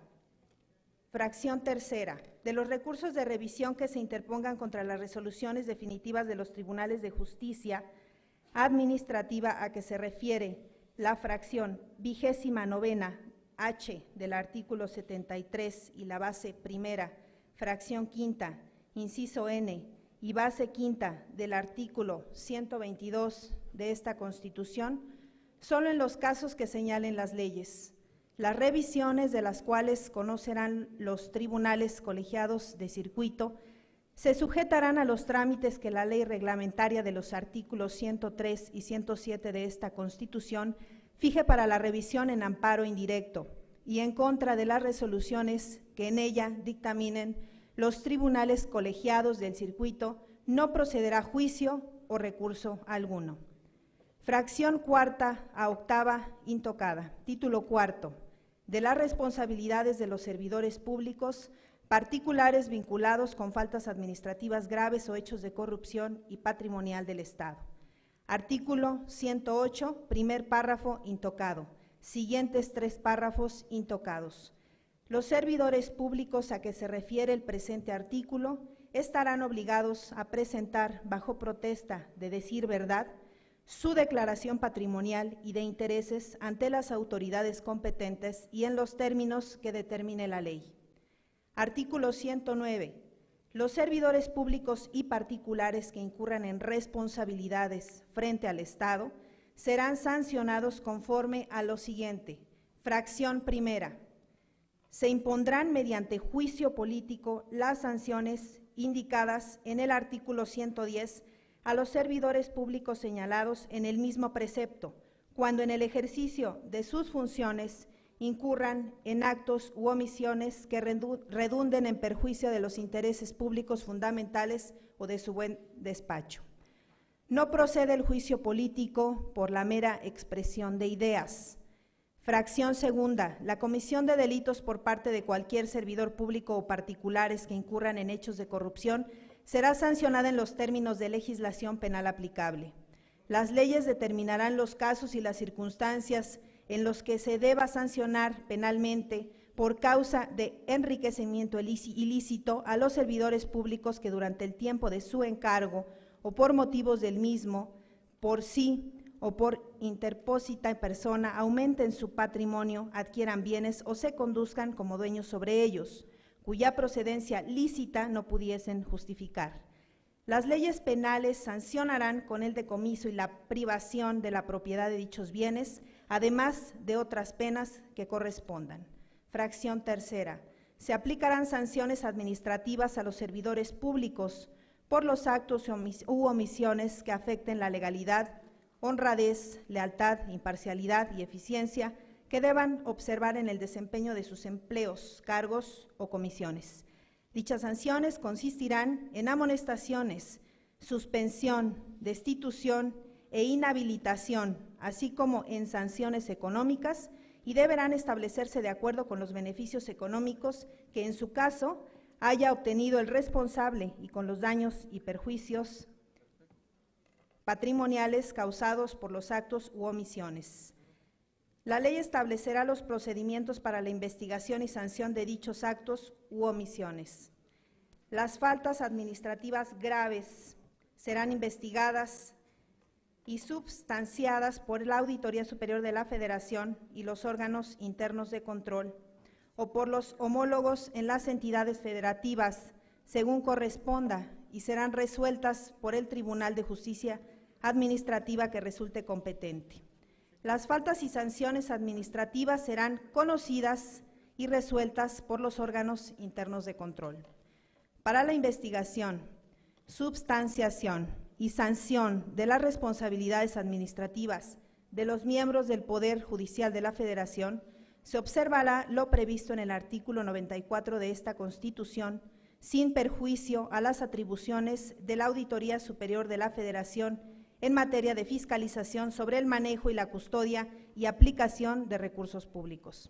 Fracción tercera. De los recursos de revisión que se interpongan contra las resoluciones definitivas de los tribunales de justicia administrativa a que se refiere la fracción 29ª H del artículo 73 y la base primera, fracción quinta, inciso N, y base quinta del artículo 122 de esta Constitución, solo en los casos que señalen las leyes. Las revisiones de las cuales conocerán los tribunales colegiados de circuito se sujetarán a los trámites que la ley reglamentaria de los artículos 103 y 107 de esta Constitución fije para la revisión en amparo indirecto y en contra de las resoluciones que en ella dictaminen los tribunales colegiados del circuito, no procederá juicio o recurso alguno. Fracción cuarta a octava intocada. Título cuarto. De las responsabilidades de los servidores públicos particulares vinculados con faltas administrativas graves o hechos de corrupción y patrimonial del Estado. Artículo 108, primer párrafo intocado. Siguientes 3 párrafos intocados. Los servidores públicos a que se refiere el presente artículo estarán obligados a presentar, bajo protesta de decir verdad, su declaración patrimonial y de intereses ante las autoridades competentes y en los términos que determine la ley. Artículo 109. Los servidores públicos y particulares que incurran en responsabilidades frente al Estado serán sancionados conforme a lo siguiente. Fracción primera. Se impondrán mediante juicio político las sanciones indicadas en el artículo 110 a los servidores públicos señalados en el mismo precepto, cuando en el ejercicio de sus funciones incurran en actos u omisiones que redunden en perjuicio de los intereses públicos fundamentales o de su buen despacho. No procede el juicio político por la mera expresión de ideas. Fracción segunda. La comisión de delitos por parte de cualquier servidor público o particulares que incurran en hechos de corrupción será sancionada en los términos de legislación penal aplicable. Las leyes determinarán los casos y las circunstancias en los que se deba sancionar penalmente por causa de enriquecimiento ilícito a los servidores públicos que durante el tiempo de su encargo o por motivos del mismo, por sí o por interpósita persona, aumenten su patrimonio, adquieran bienes o se conduzcan como dueños sobre ellos, cuya procedencia lícita no pudiesen justificar. Las leyes penales sancionarán con el decomiso y la privación de la propiedad de dichos bienes, además de otras penas que correspondan. Fracción tercera. Se aplicarán sanciones administrativas a los servidores públicos por los actos u omisiones que afecten la legalidad, honradez, lealtad, imparcialidad y eficiencia que deban observar en el desempeño de sus empleos, cargos o comisiones. Dichas sanciones consistirán en amonestaciones, suspensión, destitución e inhabilitación, así como en sanciones económicas, y deberán establecerse de acuerdo con los beneficios económicos que en su caso haya obtenido el responsable y con los daños y perjuicios patrimoniales causados por los actos u omisiones. La ley establecerá los procedimientos para la investigación y sanción de dichos actos u omisiones. Las faltas administrativas graves serán investigadas y substanciadas por la Auditoría Superior de la Federación y los órganos internos de control o por los homólogos en las entidades federativas, según corresponda, y serán resueltas por el Tribunal de Justicia Administrativa que resulte competente. Las faltas y sanciones administrativas serán conocidas y resueltas por los órganos internos de control. Para la investigación, substanciación y sanción de las responsabilidades administrativas de los miembros del Poder Judicial de la Federación, se observará lo previsto en el artículo 94 de esta Constitución, sin perjuicio a las atribuciones de la Auditoría Superior de la Federación en materia de fiscalización sobre el manejo y la custodia y aplicación de recursos públicos.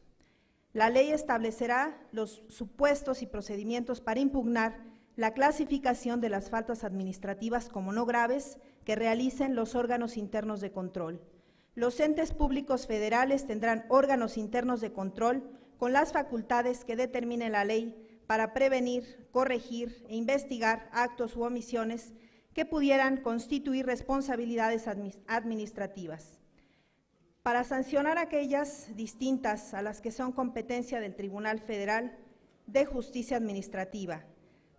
La ley establecerá los supuestos y procedimientos para impugnar la clasificación de las faltas administrativas como no graves que realicen los órganos internos de control. Los entes públicos federales tendrán órganos internos de control con las facultades que determine la ley para prevenir, corregir e investigar actos u omisiones que pudieran constituir responsabilidades administrativas. Para sancionar aquellas distintas a las que son competencia del Tribunal Federal de Justicia Administrativa,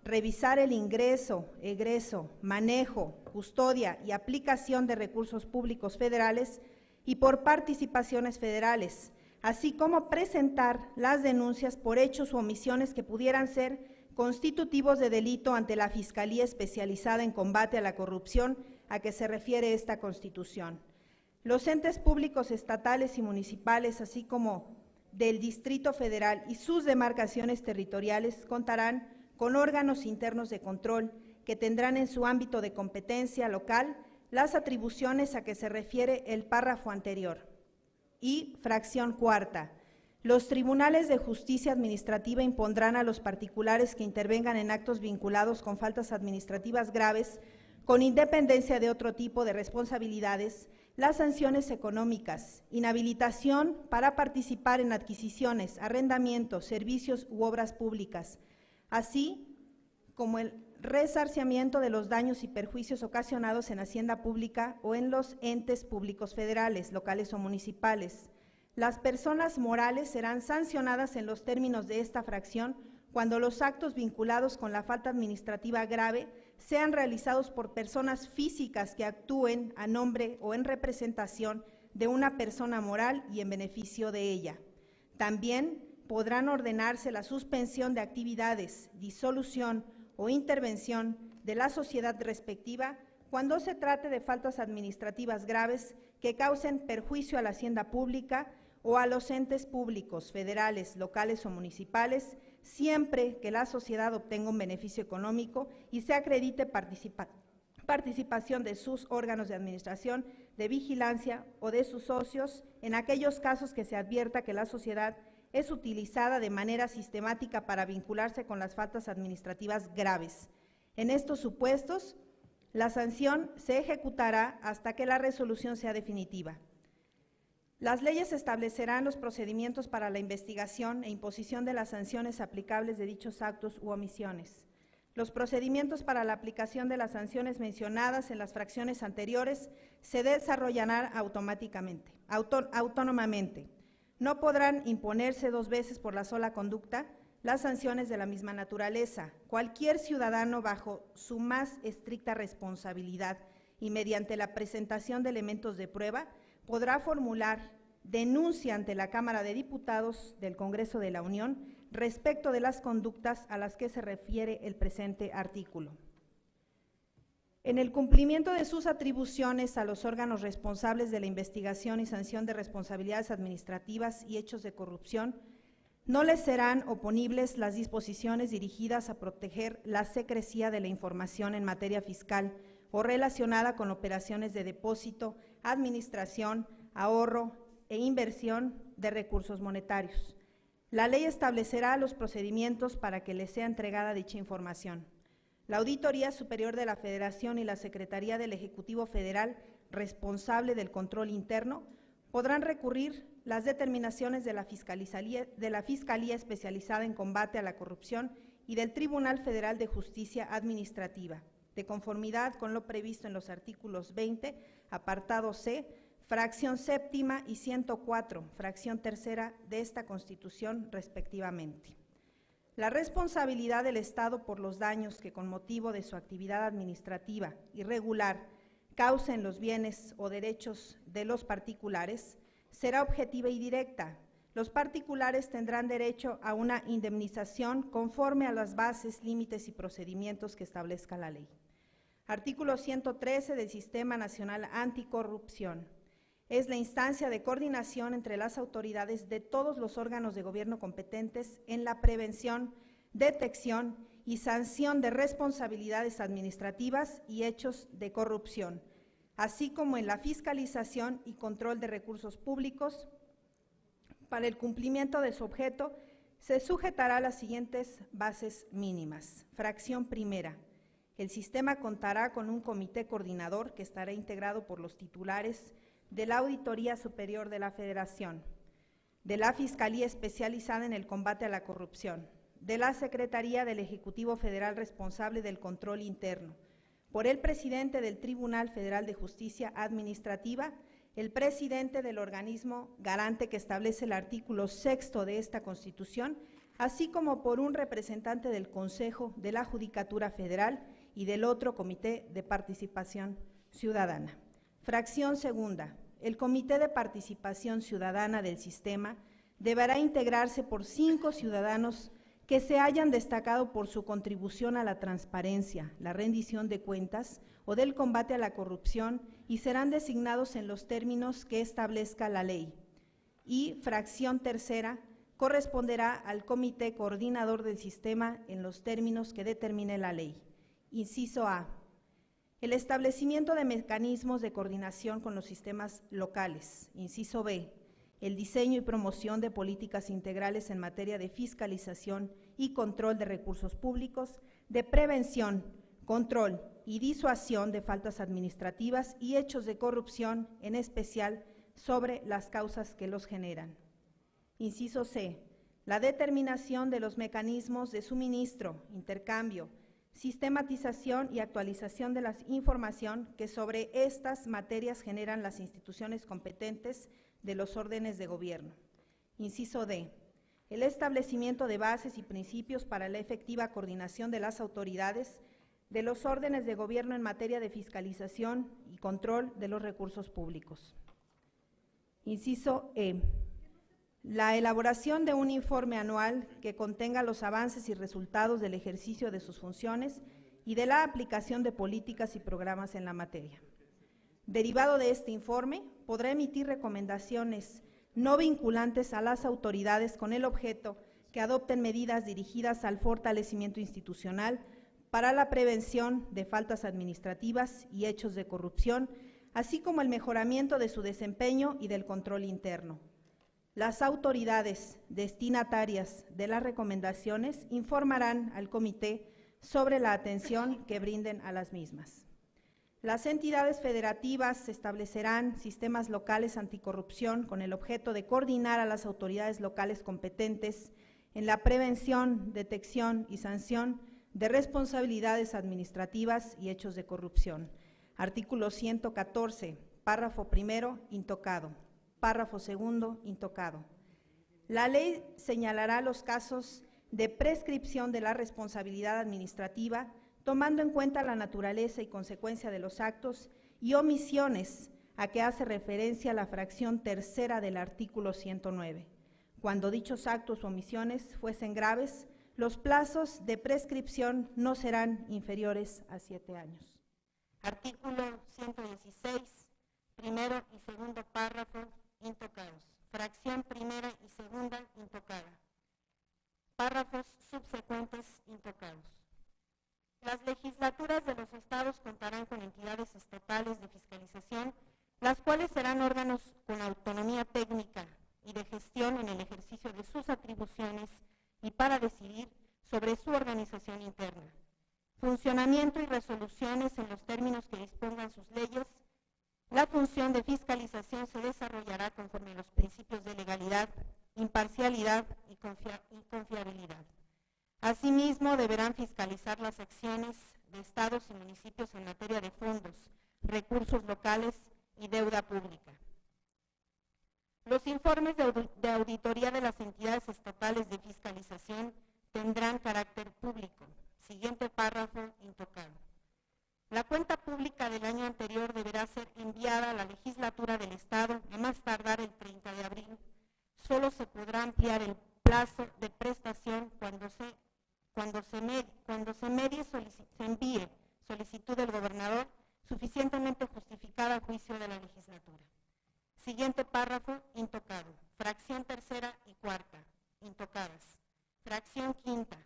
revisar el ingreso, egreso, manejo, custodia y aplicación de recursos públicos federales y por participaciones federales, así como presentar las denuncias por hechos u omisiones que pudieran ser constitutivos de delito ante la Fiscalía Especializada en Combate a la Corrupción a que se refiere esta Constitución. Los entes públicos estatales y municipales, así como del Distrito Federal y sus demarcaciones territoriales, contarán con órganos internos de control que tendrán en su ámbito de competencia local las atribuciones a que se refiere el párrafo anterior. Y fracción cuarta. Los tribunales de justicia administrativa impondrán a los particulares que intervengan en actos vinculados con faltas administrativas graves, con independencia de otro tipo de responsabilidades, las sanciones económicas, inhabilitación para participar en adquisiciones, arrendamientos, servicios u obras públicas, así como el resarcimiento de los daños y perjuicios ocasionados en hacienda pública o en los entes públicos federales, locales o municipales. Las personas morales serán sancionadas en los términos de esta fracción cuando los actos vinculados con la falta administrativa grave sean realizados por personas físicas que actúen a nombre o en representación de una persona moral y en beneficio de ella. También podrán ordenarse la suspensión de actividades, disolución o intervención de la sociedad respectiva cuando se trate de faltas administrativas graves que causen perjuicio a la hacienda pública o a los entes públicos, federales, locales o municipales, siempre que la sociedad obtenga un beneficio económico y se acredite participación de sus órganos de administración, de vigilancia o de sus socios en aquellos casos que se advierta que la sociedad es utilizada de manera sistemática para vincularse con las faltas administrativas graves. En estos supuestos, la sanción se ejecutará hasta que la resolución sea definitiva. Las leyes establecerán los procedimientos para la investigación e imposición de las sanciones aplicables de dichos actos u omisiones. Los procedimientos para la aplicación de las sanciones mencionadas en las fracciones anteriores se desarrollarán autónomamente. No podrán imponerse dos veces por la sola conducta las sanciones de la misma naturaleza. Cualquier ciudadano, bajo su más estricta responsabilidad y mediante la presentación de elementos de prueba, podrá formular denuncia ante la Cámara de Diputados del Congreso de la Unión respecto de las conductas a las que se refiere el presente artículo. En el cumplimiento de sus atribuciones a los órganos responsables de la investigación y sanción de responsabilidades administrativas y hechos de corrupción, no les serán oponibles las disposiciones dirigidas a proteger la secrecía de la información en materia fiscal o relacionada con operaciones de depósito, administración, ahorro e inversión de recursos monetarios. La ley establecerá los procedimientos para que les sea entregada dicha información. La Auditoría Superior de la Federación y la Secretaría del Ejecutivo Federal, responsable del control interno, podrán recurrir las determinaciones de la Fiscalía Especializada en Combate a la Corrupción y del Tribunal Federal de Justicia Administrativa, de conformidad con lo previsto en los artículos 20, apartado C, fracción séptima y 104, fracción tercera de esta Constitución, respectivamente. La responsabilidad del Estado por los daños que con motivo de su actividad administrativa irregular causen los bienes o derechos de los particulares será objetiva y directa. Los particulares tendrán derecho a una indemnización conforme a las bases, límites y procedimientos que establezca la ley. Artículo 113 del Sistema Nacional Anticorrupción. Es la instancia de coordinación entre las autoridades de todos los órganos de gobierno competentes en la prevención, detección y sanción de responsabilidades administrativas y hechos de corrupción, así como en la fiscalización y control de recursos públicos. Para el cumplimiento de su objeto, se sujetará a las siguientes bases mínimas. Fracción primera. El sistema contará con un comité coordinador que estará integrado por los titulares de la Auditoría Superior de la Federación, de la Fiscalía Especializada en el Combate a la Corrupción, de la Secretaría del Ejecutivo Federal responsable del control interno, por el presidente del Tribunal Federal de Justicia Administrativa, el presidente del organismo garante que establece el artículo 6 de esta Constitución, así como por un representante del Consejo de la Judicatura Federal y del otro Comité de Participación Ciudadana. Fracción segunda. El Comité de Participación Ciudadana del Sistema deberá integrarse por 5 ciudadanos que se hayan destacado por su contribución a la transparencia, la rendición de cuentas o del combate a la corrupción y serán designados en los términos que establezca la ley. Y fracción tercera, corresponderá al Comité Coordinador del Sistema en los términos que determine la ley. Inciso A. El establecimiento de mecanismos de coordinación con los sistemas locales. Inciso B. El diseño y promoción de políticas integrales en materia de fiscalización y control de recursos públicos, de prevención, control y disuasión de faltas administrativas y hechos de corrupción, en especial sobre las causas que los generan. Inciso C. La determinación de los mecanismos de suministro, intercambio, sistematización y actualización de la información que sobre estas materias generan las instituciones competentes de los órdenes de gobierno. Inciso D. el establecimiento de bases y principios para la efectiva coordinación de las autoridades de los órdenes de gobierno en materia de fiscalización y control de los recursos públicos. Inciso E. La elaboración de un informe anual que contenga los avances y resultados del ejercicio de sus funciones y de la aplicación de políticas y programas en la materia. Derivado de este informe, podrá emitir recomendaciones no vinculantes a las autoridades con el objeto que adopten medidas dirigidas al fortalecimiento institucional para la prevención de faltas administrativas y hechos de corrupción, así como el mejoramiento de su desempeño y del control interno. Las autoridades destinatarias de las recomendaciones informarán al comité sobre la atención que brinden a las mismas. Las entidades federativas establecerán sistemas locales anticorrupción con el objeto de coordinar a las autoridades locales competentes en la prevención, detección y sanción de responsabilidades administrativas y hechos de corrupción. Artículo 114, párrafo primero, intocado. Párrafo segundo, intocado. La ley señalará los casos de prescripción de la responsabilidad administrativa, tomando en cuenta la naturaleza y consecuencia de los actos y omisiones a que hace referencia la fracción tercera del artículo 109. Cuando dichos actos o omisiones fuesen graves, los plazos de prescripción no serán inferiores a 7 años. Artículo 116, primero y segundo párrafo, intocados. Fracción primera y segunda, intocada. Párrafos subsecuentes, intocados. Las legislaturas de los estados contarán con entidades estatales de fiscalización, las cuales serán órganos con autonomía técnica y de gestión en el ejercicio de sus atribuciones y para decidir sobre su organización interna, funcionamiento y resoluciones en los términos que dispongan sus leyes. La función de fiscalización se desarrollará conforme a los principios de legalidad, imparcialidad y confiabilidad. Asimismo, deberán fiscalizar las acciones de estados y municipios en materia de fondos, recursos locales y deuda pública. Los informes de auditoría de las entidades estatales de fiscalización tendrán carácter público. Siguiente párrafo, intocado. La cuenta pública del año anterior deberá ser enviada a la legislatura del Estado a más tardar el 30 de abril. Solo se podrá ampliar el plazo de prestación cuando se envíe solicitud del gobernador suficientemente justificada a juicio de la legislatura. Siguiente párrafo, intocado. Fracción tercera y cuarta, intocadas. Fracción quinta.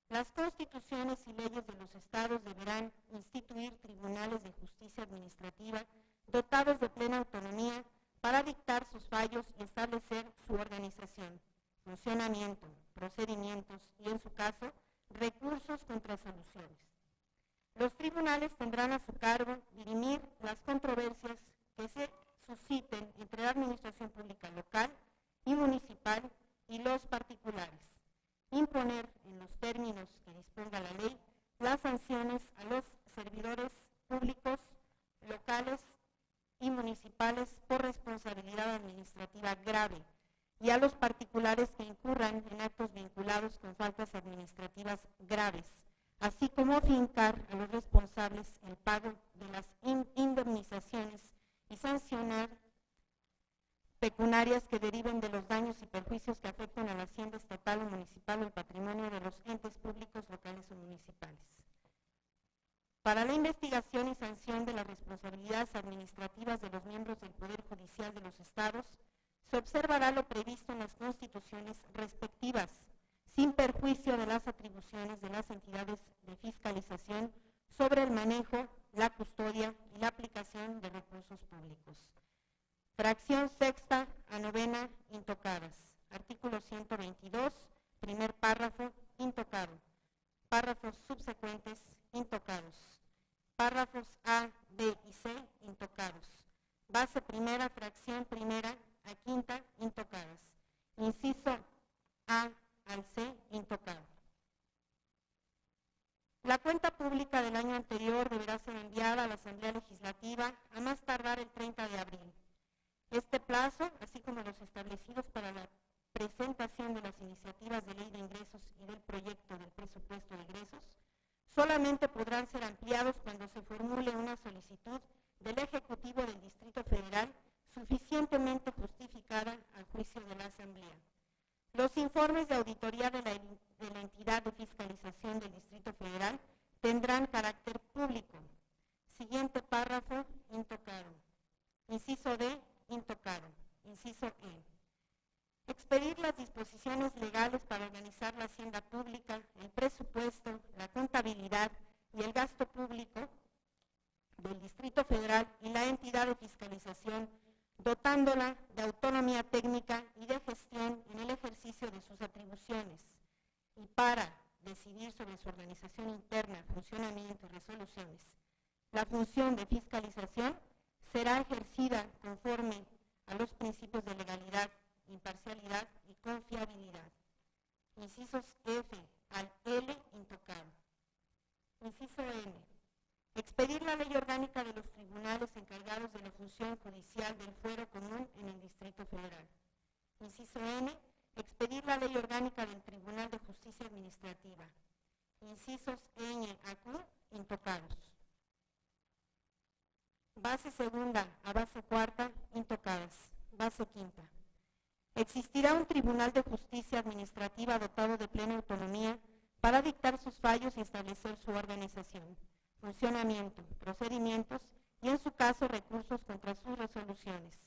Las constituciones y leyes de los estados deberán instituir tribunales de justicia administrativa dotados de plena autonomía para dictar sus fallos y establecer su organización, funcionamiento, procedimientos y, en su caso, recursos contra soluciones. Los tribunales tendrán a su cargo dirimir las controversias que se susciten entre la administración pública local y municipal y los particulares, imponer en los términos que disponga la ley las sanciones a los servidores públicos locales y municipales por responsabilidad administrativa grave y a los particulares que incurran en actos vinculados con faltas administrativas graves, así como fincar a los responsables el pago de las indemnizaciones y sancionar pecuniarias que deriven de los daños y perjuicios que afecten a la hacienda estatal o municipal o el patrimonio de los entes públicos locales o municipales. Para la investigación y sanción de las responsabilidades administrativas de los miembros del Poder Judicial de los estados, se observará lo previsto en las constituciones respectivas, sin perjuicio de las atribuciones de las entidades de fiscalización sobre el manejo, la custodia y la aplicación de recursos públicos. Fracción sexta a novena, intocadas. Artículo 122, primer párrafo, intocado. Párrafos subsecuentes, intocados. Párrafos A, B y C, intocados. Base primera, fracción primera a quinta, intocadas. Inciso A al C, intocado. La cuenta pública del año anterior deberá ser enviada a la Asamblea Legislativa a más tardar el 30 de abril. Este plazo, así discusión de las iniciativas de ley de ingresos y del proyecto del presupuesto de egresos solamente podrán ser ampliados cuando se formule una solicitud del Ejecutivo del Distrito Federal suficientemente justificada al juicio de la Asamblea. Los informes de auditoría de la entidad de fiscalización del Distrito Federal tendrán carácter público. Siguiente párrafo, intocado. Inciso D, intocado. Inciso E. Expedir las disposiciones legales para organizar la hacienda pública, el presupuesto, la contabilidad y el gasto público del Distrito Federal y la entidad de fiscalización, dotándola de autonomía técnica y de gestión en el ejercicio de sus atribuciones, y para decidir sobre su organización interna, funcionamiento y resoluciones. La función de fiscalización será ejercida conforme a los principios de legalidad, imparcialidad y confiabilidad. Incisos F al L, intocado. Inciso N. Expedir la ley orgánica de los tribunales encargados de la función judicial del fuero común en el Distrito Federal. Inciso N. Expedir la ley orgánica del Tribunal de Justicia Administrativa. Incisos Ñ a Q, intocados. Base segunda a base cuarta, intocadas. Base quinta. Existirá un Tribunal de Justicia Administrativa dotado de plena autonomía para dictar sus fallos y establecer su organización, funcionamiento, procedimientos y, en su caso, recursos contra sus resoluciones.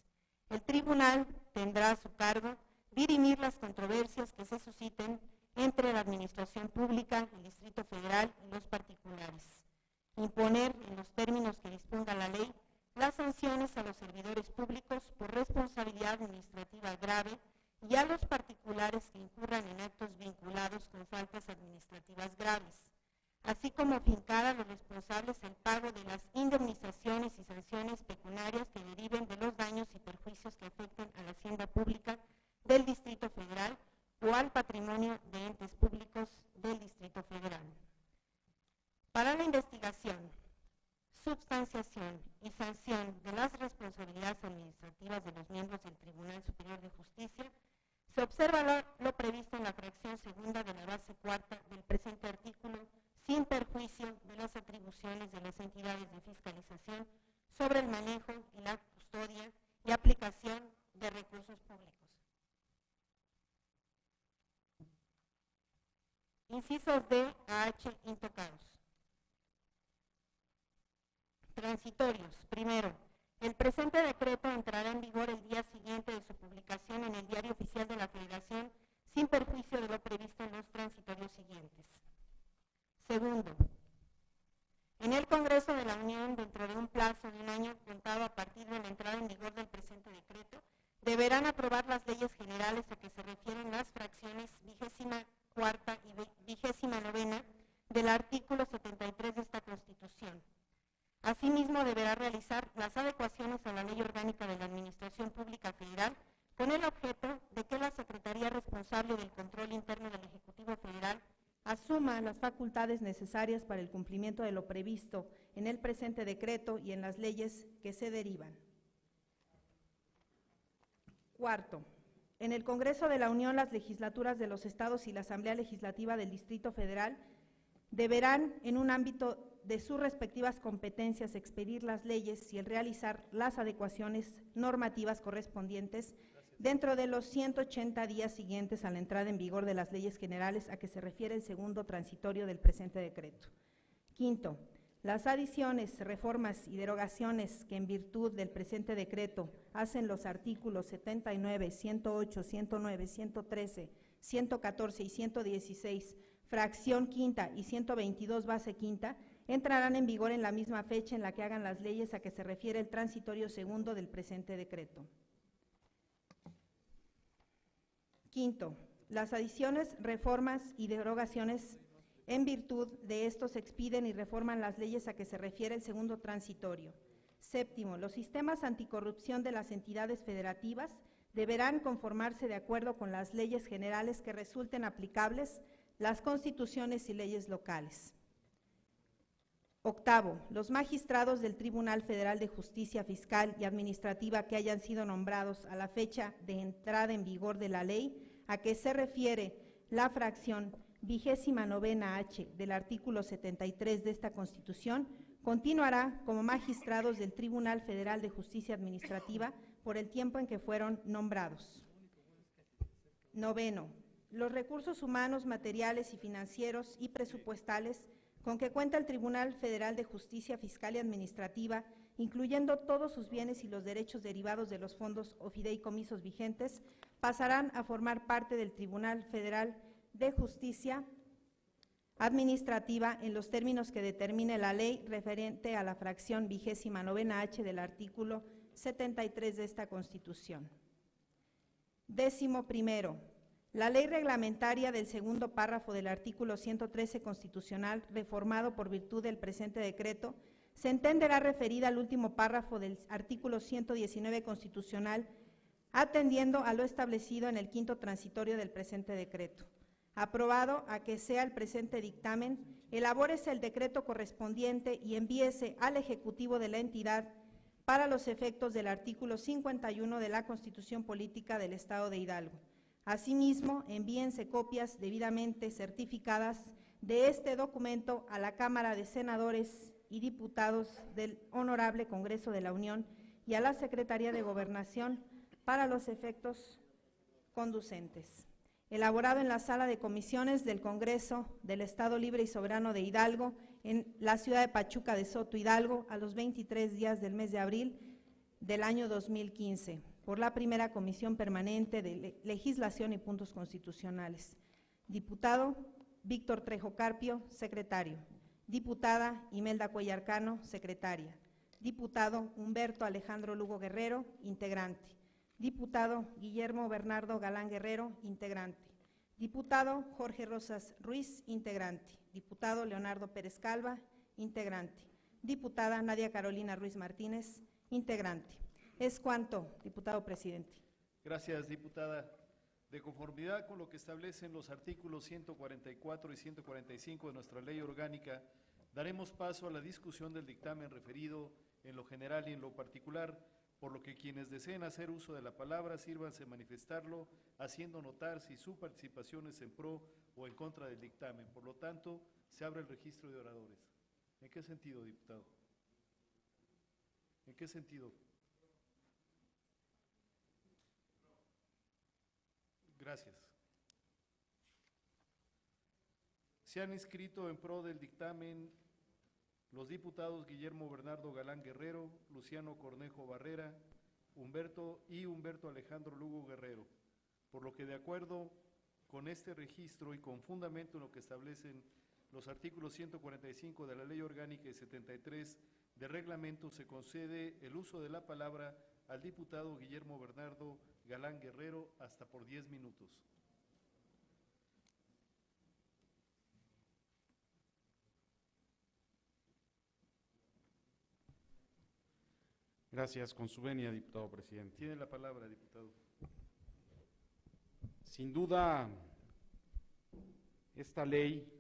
El tribunal tendrá a su cargo dirimir las controversias que se susciten entre la Administración Pública, el Distrito Federal y los particulares. Imponer, en los términos que disponga la ley, las sanciones a los servidores públicos por responsabilidad administrativa grave y a los particulares que incurran en actos vinculados con faltas administrativas graves, así como fincar a los responsables el pago de las indemnizaciones y sanciones pecuniarias que deriven de los daños y perjuicios que afecten a la hacienda pública del Distrito Federal o al patrimonio de entes públicos del Distrito Federal. Para la investigación, substanciación y sanción de las responsabilidades administrativas de los miembros del Tribunal Superior de Justicia, se observa lo previsto en la fracción segunda de la base cuarta del presente artículo, sin perjuicio de las atribuciones de las entidades de fiscalización sobre el manejo y la custodia y aplicación de recursos públicos. Incisos D a H, intocados. Transitorios. Primero, el presente decreto entrará en vigor el día siguiente de su publicación en el Diario Oficial de la Federación, sin perjuicio de lo previsto en los transitorios siguientes. Segundo, en el Congreso de la Unión, dentro de un plazo de un año contado a partir de la entrada en vigor del presente decreto, deberán aprobar las leyes generales a que se refieren las fracciones 24ª y 29ª del artículo 73 de esta Constitución. Asimismo, deberá realizar las adecuaciones a la Ley Orgánica de la Administración Pública Federal con el objeto de que la Secretaría responsable del control interno del Ejecutivo Federal asuma las facultades necesarias para el cumplimiento de lo previsto en el presente decreto y en las leyes que se derivan. Cuarto, en el Congreso de la Unión, las legislaturas de los estados y la Asamblea Legislativa del Distrito Federal deberán, en un ámbito de sus respectivas competencias, expedir las leyes y el realizar las adecuaciones normativas correspondientes dentro de los 180 días siguientes a la entrada en vigor de las leyes generales a que se refiere el segundo transitorio del presente decreto. Quinto, las adiciones, reformas y derogaciones que en virtud del presente decreto hacen los artículos 79, 108, 109, 113, 114 y 116, fracción quinta y 122 base quinta, entrarán en vigor en la misma fecha en la que hagan las leyes a que se refiere el transitorio segundo del presente decreto. Quinto, las adiciones, reformas y derogaciones en virtud de estos se expiden y reforman las leyes a que se refiere el segundo transitorio. Séptimo, los sistemas anticorrupción de las entidades federativas deberán conformarse de acuerdo con las leyes generales que resulten aplicables, las constituciones y leyes locales. Octavo, los magistrados del Tribunal Federal de Justicia Fiscal y Administrativa que hayan sido nombrados a la fecha de entrada en vigor de la ley a que se refiere la fracción 29H del artículo 73 de esta Constitución, continuará como magistrados del Tribunal Federal de Justicia Administrativa por el tiempo en que fueron nombrados. Noveno, los recursos humanos, materiales y financieros y presupuestales con que cuenta el Tribunal Federal de Justicia Fiscal y Administrativa, incluyendo todos sus bienes y los derechos derivados de los fondos o fideicomisos vigentes, pasarán a formar parte del Tribunal Federal de Justicia Administrativa en los términos que determine la ley referente a la fracción 29H del artículo 73 de esta Constitución. 11º, la ley reglamentaria del segundo párrafo del artículo 113 constitucional, reformado por virtud del presente decreto, se entenderá referida al último párrafo del artículo 119 constitucional, atendiendo a lo establecido en el quinto transitorio del presente decreto. Aprobado a que sea el presente dictamen, elabórese el decreto correspondiente y envíese al Ejecutivo de la entidad para los efectos del artículo 51 de la Constitución Política del Estado de Hidalgo. Asimismo, envíense copias debidamente certificadas de este documento a la Cámara de Senadores y Diputados del Honorable Congreso de la Unión y a la Secretaría de Gobernación para los efectos conducentes. Elaborado en la Sala de Comisiones del Congreso del Estado Libre y Soberano de Hidalgo, en la ciudad de Pachuca de Soto, Hidalgo, a los 23 días del mes de abril del año 2015, por la primera Comisión Permanente de Legislación y Puntos Constitucionales. Diputado Víctor Trejo Carpio, secretario. Diputada Imelda Cuellar Cano, secretaria. Diputado Humberto Alejandro Lugo Guerrero, integrante. Diputado Guillermo Bernardo Galán Guerrero, integrante. Diputado Jorge Rosas Ruiz, integrante. Diputado Leonardo Pérez Calva, integrante. Diputada Nadia Carolina Ruiz Martínez, integrante. Es cuanto, diputado presidente. Gracias, diputada. De conformidad con lo que establecen los artículos 144 y 145 de nuestra ley orgánica, daremos paso a la discusión del dictamen referido en lo general y en lo particular, por lo que quienes deseen hacer uso de la palabra, sírvanse manifestarlo, haciendo notar si su participación es en pro o en contra del dictamen. Por lo tanto, se abre el registro de oradores. ¿En qué sentido, diputado? ¿En qué sentido? Gracias. Se han inscrito en pro del dictamen los diputados Guillermo Bernardo Galán Guerrero, Luciano Cornejo Barrera, Humberto Alejandro Lugo Guerrero, por lo que de acuerdo con este registro y con fundamento en lo que establecen los artículos 145 de la Ley Orgánica y 73 de Reglamento, se concede el uso de la palabra al diputado Guillermo Bernardo Galán Guerrero hasta por 10 minutos. Gracias, con su venia, diputado presidente. Tiene la palabra, diputado. Sin duda, esta ley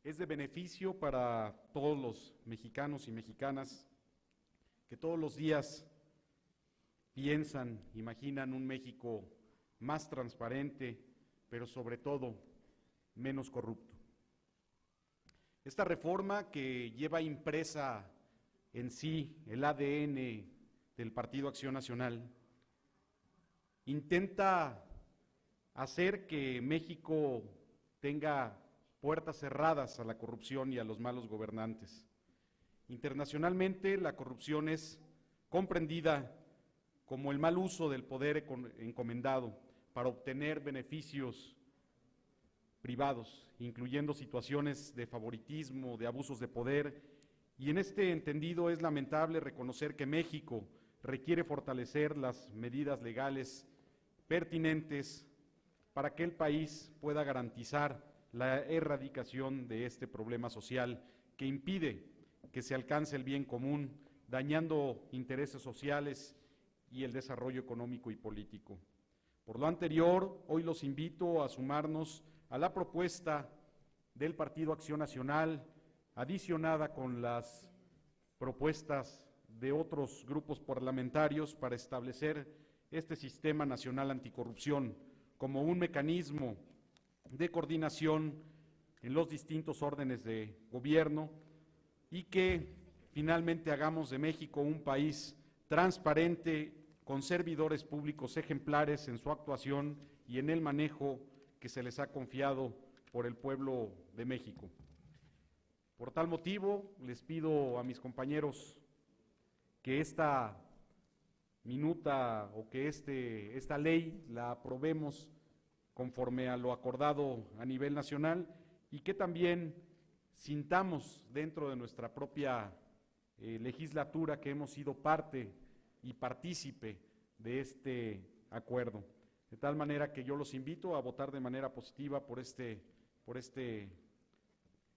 es de beneficio para todos los mexicanos y mexicanas que todos los días piensan, imaginan un México más transparente, pero sobre todo menos corrupto. Esta reforma, que lleva impresa en sí el ADN del Partido Acción Nacional, intenta hacer que México tenga puertas cerradas a la corrupción y a los malos gobernantes. Internacionalmente, la corrupción es comprendida como el mal uso del poder encomendado para obtener beneficios privados, incluyendo situaciones de favoritismo, de abusos de poder. Y en este entendido es lamentable reconocer que México requiere fortalecer las medidas legales pertinentes para que el país pueda garantizar la erradicación de este problema social que impide que se alcance el bien común, dañando intereses sociales y el desarrollo económico y político. Por lo anterior, hoy los invito a sumarnos a la propuesta del Partido Acción Nacional, adicionada con las propuestas de otros grupos parlamentarios, para establecer este Sistema Nacional Anticorrupción como un mecanismo de coordinación en los distintos órdenes de gobierno y que finalmente hagamos de México un país transparente, con servidores públicos ejemplares en su actuación y en el manejo que se les ha confiado por el pueblo de México. Por tal motivo, les pido a mis compañeros que esta minuta o que esta ley la aprobemos conforme a lo acordado a nivel nacional y que también sintamos dentro de nuestra propia legislatura que hemos sido parte y partícipe de este acuerdo. De tal manera que yo los invito a votar de manera positiva por este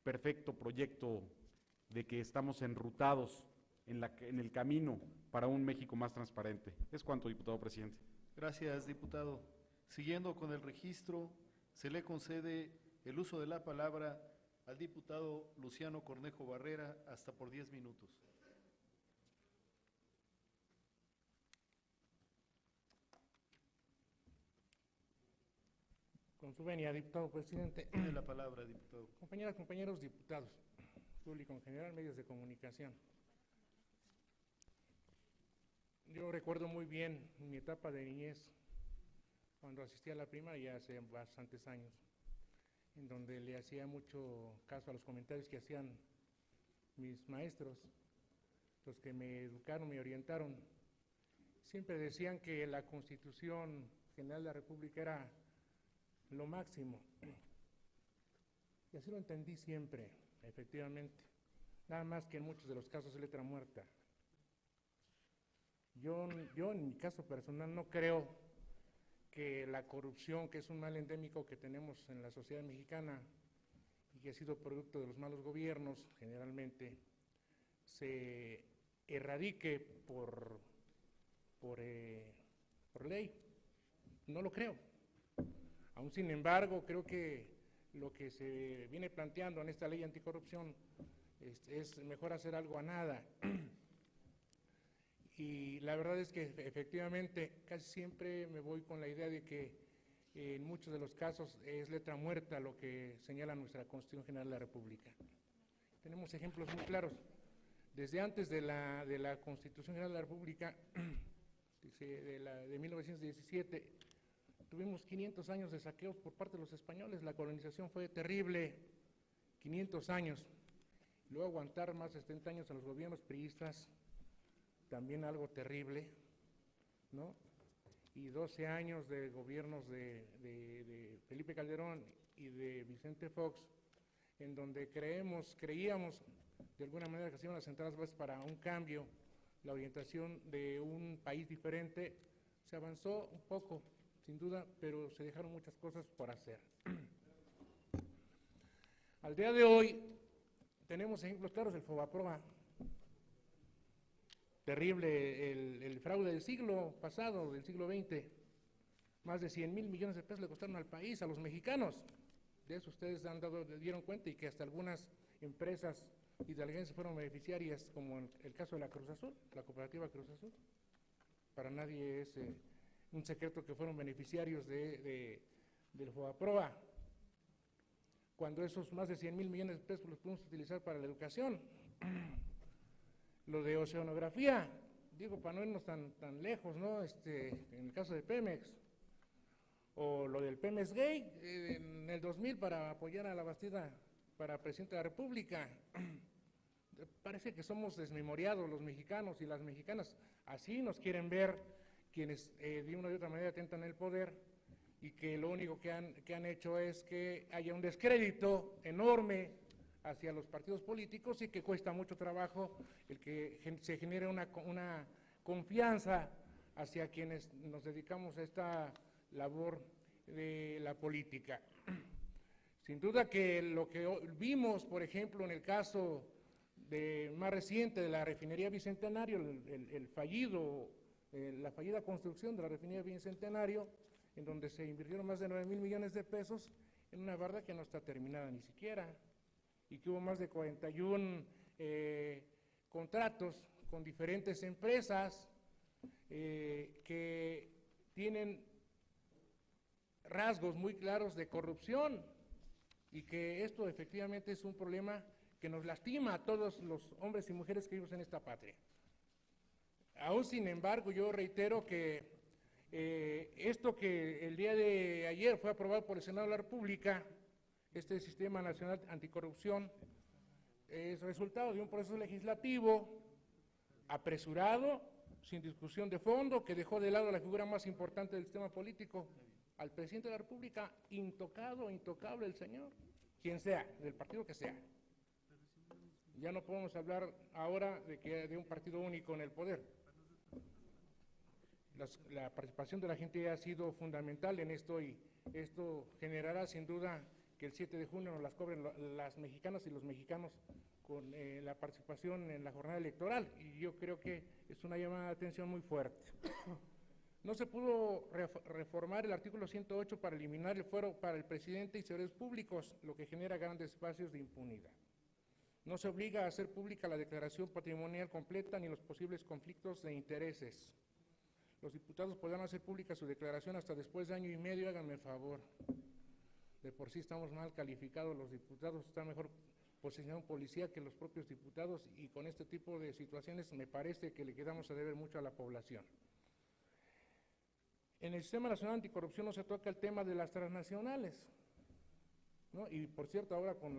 perfecto proyecto de que estamos enrutados en el camino para un México más transparente. Es cuanto, diputado presidente. Gracias, diputado. Siguiendo con el registro, se le concede el uso de la palabra al diputado Luciano Cornejo Barrera hasta por 10 minutos. Con su venia, diputado presidente. Tiene la palabra, diputado. Compañeras, compañeros diputados, público en general, medios de comunicación. Yo recuerdo muy bien mi etapa de niñez, cuando asistí a la primaria hace bastantes años, en donde le hacía mucho caso a los comentarios que hacían mis maestros, los que me educaron, me orientaron. Siempre decían que la Constitución General de la República era lo máximo. Y así lo entendí siempre, efectivamente. Nada más que en muchos de los casos es letra muerta. Yo en mi caso personal no creo que la corrupción, que es un mal endémico que tenemos en la sociedad mexicana y que ha sido producto de los malos gobiernos, generalmente, se erradique por ley. No lo creo. Aún sin embargo, creo que lo que se viene planteando en esta ley anticorrupción es mejor hacer algo a nada. Y la verdad es que efectivamente casi siempre me voy con la idea de que en muchos de los casos es letra muerta lo que señala nuestra Constitución General de la República. Tenemos ejemplos muy claros. Desde antes de la Constitución General de la República, de 1917, tuvimos 500 años de saqueos por parte de los españoles. La colonización fue terrible, 500 años. Luego aguantar más de 70 años a los gobiernos priistas, también algo terrible, ¿no? Y 12 años de gobiernos de Felipe Calderón y de Vicente Fox, en donde creíamos de alguna manera que se iban a sentar las bases para un cambio, la orientación de un país diferente. Se avanzó un poco, sin duda, pero se dejaron muchas cosas por hacer. Al día de hoy tenemos ejemplos claros del Fobaproa. Terrible el fraude del siglo pasado, del siglo XX. Más de 100,000 millones de pesos le costaron al país, a los mexicanos. De eso ustedes dieron cuenta, y que hasta algunas empresas hidalguenses fueron beneficiarias, como en el caso de la Cruz Azul, la cooperativa Cruz Azul. Para nadie es un secreto que fueron beneficiarios del Fobaproa, cuando esos más de 100,000 millones de pesos los podemos utilizar para la educación. Lo de oceanografía, digo, para no irnos tan lejos, ¿no? En el caso de Pemex, o lo del Pemex Gay en el 2000 para apoyar a la Bastida para presidente de la República. Parece que somos desmemoriados los mexicanos y las mexicanas. Así nos quieren ver quienes de una u otra manera tentan el poder, y que lo único que han hecho es que haya un descrédito enorme hacia los partidos políticos, y que cuesta mucho trabajo el que se genere una confianza hacia quienes nos dedicamos a esta labor de la política. Sin duda que lo que vimos, por ejemplo, en el caso más reciente de la refinería Bicentenario, la fallida construcción de la refinería Bicentenario, en donde se invirtieron más de 9,000 millones de pesos en una barda que no está terminada ni siquiera, y que hubo más de 41 contratos con diferentes empresas que tienen rasgos muy claros de corrupción y que esto efectivamente es un problema que nos lastima a todos los hombres y mujeres que vivimos en esta patria. Aún sin embargo, yo reitero que esto que el día de ayer fue aprobado por el Senado de la República, este Sistema Nacional Anticorrupción, es resultado de un proceso legislativo apresurado, sin discusión de fondo, que dejó de lado la figura más importante del sistema político, al presidente de la República, intocado, intocable el señor, quien sea, del partido que sea. Ya no podemos hablar ahora de un partido único en el poder. La participación de la gente ha sido fundamental en esto y esto generará sin duda que el 7 de junio nos las cobren las mexicanas y los mexicanos con la participación en la jornada electoral, y yo creo que es una llamada de atención muy fuerte. No se pudo reformar el artículo 108 para eliminar el fuero para el presidente y servidores públicos, lo que genera grandes espacios de impunidad. No se obliga a hacer pública la declaración patrimonial completa ni los posibles conflictos de intereses. Los diputados podrán hacer pública su declaración hasta después de año y medio, háganme el favor. De por sí estamos mal calificados, los diputados están mejor posicionados en policía que los propios diputados, y con este tipo de situaciones me parece que le quedamos a deber mucho a la población. En el Sistema Nacional Anticorrupción no se toca el tema de las transnacionales, ¿no? Y por cierto, ahora con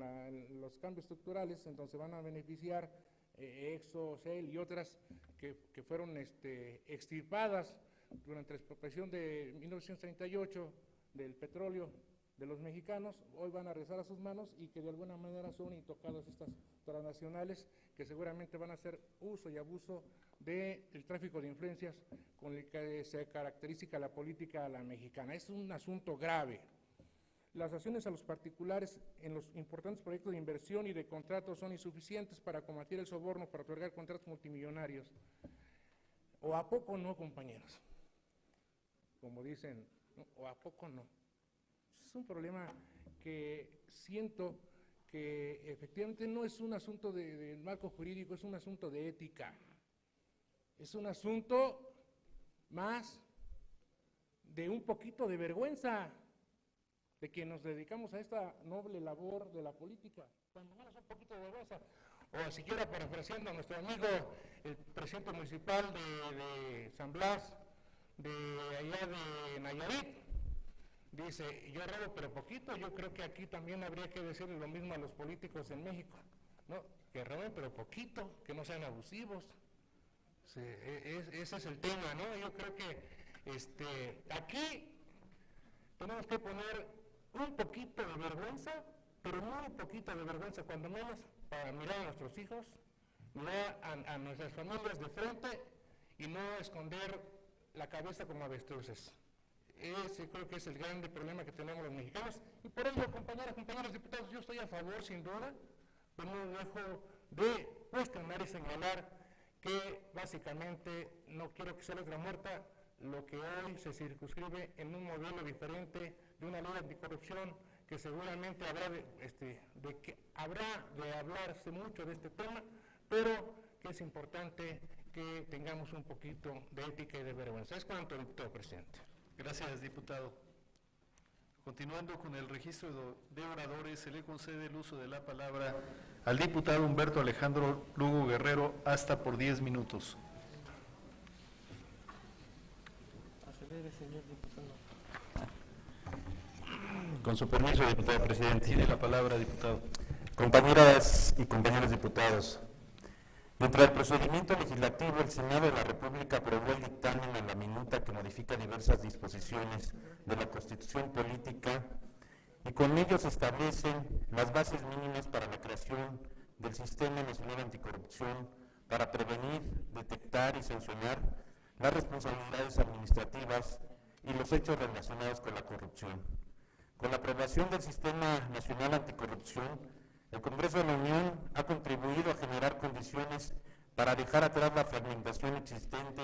los cambios estructurales, entonces van a beneficiar Exxo, Shell y otras que fueron extirpadas durante la expropiación de 1938 del petróleo de los mexicanos, hoy van a regresar a sus manos y que de alguna manera son intocadas estas transnacionales que seguramente van a hacer uso y abuso del tráfico de influencias con el que se caracteriza la política a la mexicana. Es un asunto grave. Las acciones a los particulares en los importantes proyectos de inversión y de contratos son insuficientes para combatir el soborno, para otorgar contratos multimillonarios. ¿O a poco no, compañeros? Como dicen, ¿no? ¿O a poco no? Es un problema que siento que efectivamente no es un asunto de marco jurídico, es un asunto de ética. Es un asunto más de un poquito de vergüenza de que nos dedicamos a esta noble labor de la política, cuando menos un poquito de vergüenza. O siquiera parafraseando a nuestro amigo, el presidente municipal de San Blas, de allá de Nayarit, dice, yo robo pero poquito. Yo creo que aquí también habría que decirle lo mismo a los políticos en México, ¿no? Que roben pero poquito, que no sean abusivos. Ese es el tema, ¿no? Yo creo que aquí tenemos que poner un poquito de vergüenza, pero muy poquito de vergüenza, cuando menos, para mirar a nuestros hijos, mirar a nuestras familias de frente y no esconder la cabeza como avestruces. Ese creo que es el grande problema que tenemos los mexicanos, y por ello, compañeras, compañeros diputados, yo estoy a favor, sin duda, pero no dejo de cuestionar y señalar que básicamente no quiero que sea letra muerta lo que hoy se circunscribe en un modelo diferente de una ley anticorrupción que seguramente habrá de hablarse mucho de este tema, pero que es importante que tengamos un poquito de ética y de vergüenza. Es cuanto, diputado presidente. Gracias, diputado. Continuando con el registro de oradores, se le concede el uso de la palabra al diputado Humberto Alejandro Lugo Guerrero hasta por 10 minutos. Con su permiso, diputado presidente. Tiene la palabra, diputado. Compañeras y compañeros diputados, dentro del procedimiento legislativo, el Senado de la República aprobó el dictamen a la minuta que modifica diversas disposiciones de la Constitución Política y con ello se establecen las bases mínimas para la creación del Sistema Nacional Anticorrupción para prevenir, detectar y sancionar las responsabilidades administrativas y los hechos relacionados con la corrupción. Con la aprobación del Sistema Nacional Anticorrupción, el Congreso de la Unión ha contribuido a generar condiciones para dejar atrás la fragmentación existente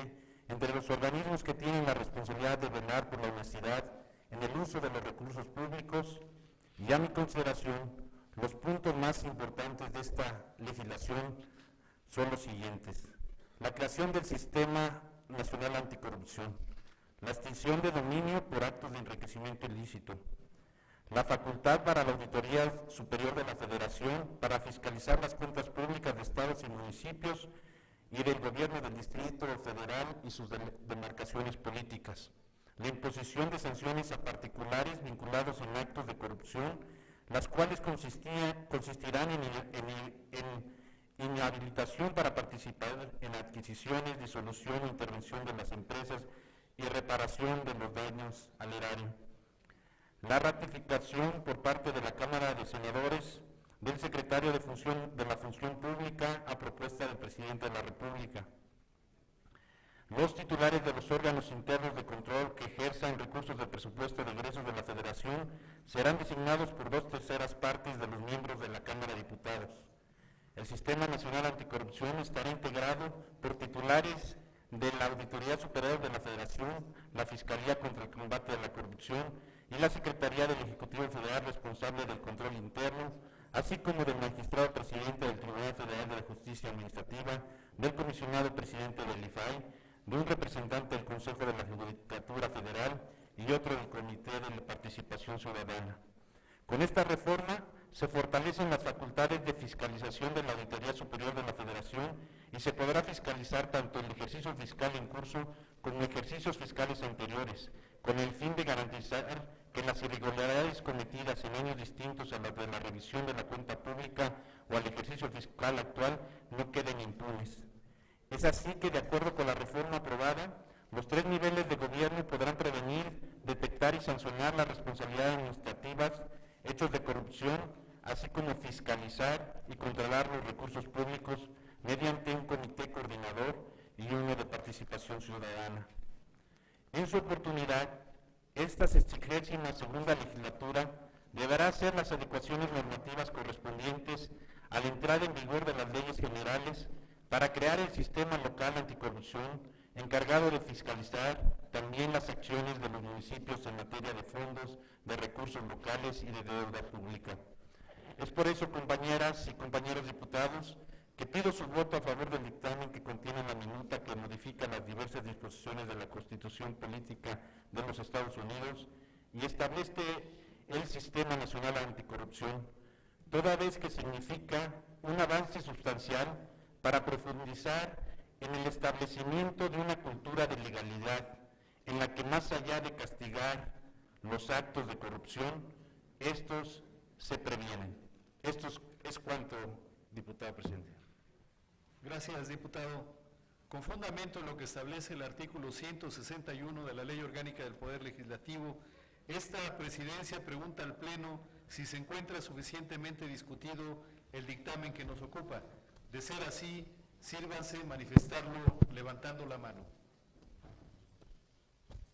entre los organismos que tienen la responsabilidad de velar por la honestidad en el uso de los recursos públicos, y a mi consideración, los puntos más importantes de esta legislación son los siguientes: la creación del Sistema Nacional Anticorrupción, la extinción de dominio por actos de enriquecimiento ilícito, la facultad para la Auditoría Superior de la Federación para fiscalizar las cuentas públicas de estados y municipios y del gobierno del Distrito Federal y sus demarcaciones políticas, la imposición de sanciones a particulares vinculados en actos de corrupción, las cuales consistirán en inhabilitación para participar en adquisiciones, disolución o intervención de las empresas y reparación de los daños al erario. La ratificación por parte de la Cámara de Senadores del secretario de la Función Pública a propuesta del Presidente de la República. Los titulares de los órganos internos de control que ejerzan recursos del presupuesto de egresos de la Federación serán designados por 2/3 partes de los miembros de la Cámara de Diputados. El Sistema Nacional Anticorrupción estará integrado por titulares de la Auditoría Superior de la Federación, la Fiscalía contra el Combate de la Corrupción y la Secretaría del Ejecutivo Federal responsable del control interno, así como del magistrado presidente del Tribunal Federal de la Justicia Administrativa, del comisionado presidente del IFAI, de un representante del Consejo de la Judicatura Federal y otro del Comité de Participación Ciudadana. Con esta reforma se fortalecen las facultades de fiscalización de la Auditoría Superior de la Federación y se podrá fiscalizar tanto el ejercicio fiscal en curso como ejercicios fiscales anteriores, con el fin de garantizar que las irregularidades cometidas en años distintos a las de la revisión de la cuenta pública o al ejercicio fiscal actual no queden impunes. Es así que, de acuerdo con la reforma aprobada, los 3 niveles de gobierno podrán prevenir, detectar y sancionar las responsabilidades administrativas, hechos de corrupción, así como fiscalizar y controlar los recursos públicos mediante un comité coordinador y uno de participación ciudadana. En su oportunidad, esta 62ª legislatura deberá hacer las adecuaciones normativas correspondientes a la entrada en vigor de las leyes generales para crear el sistema local anticorrupción encargado de fiscalizar también las acciones de los municipios en materia de fondos, de recursos locales y de deuda pública. Es por eso, compañeras y compañeros diputados, que pido su voto a favor del dictamen que contiene la minuta que modifica las diversas disposiciones de la Constitución Política de los Estados Unidos y establece el Sistema Nacional Anticorrupción, toda vez que significa un avance sustancial para profundizar en el establecimiento de una cultura de legalidad en la que, más allá de castigar los actos de corrupción, estos se previenen. Esto es cuanto, diputado presidente. Gracias, diputado. Con fundamento en lo que establece el artículo 161 de la Ley Orgánica del Poder Legislativo, esta presidencia pregunta al Pleno si se encuentra suficientemente discutido el dictamen que nos ocupa. De ser así, sírvanse manifestarlo levantando la mano.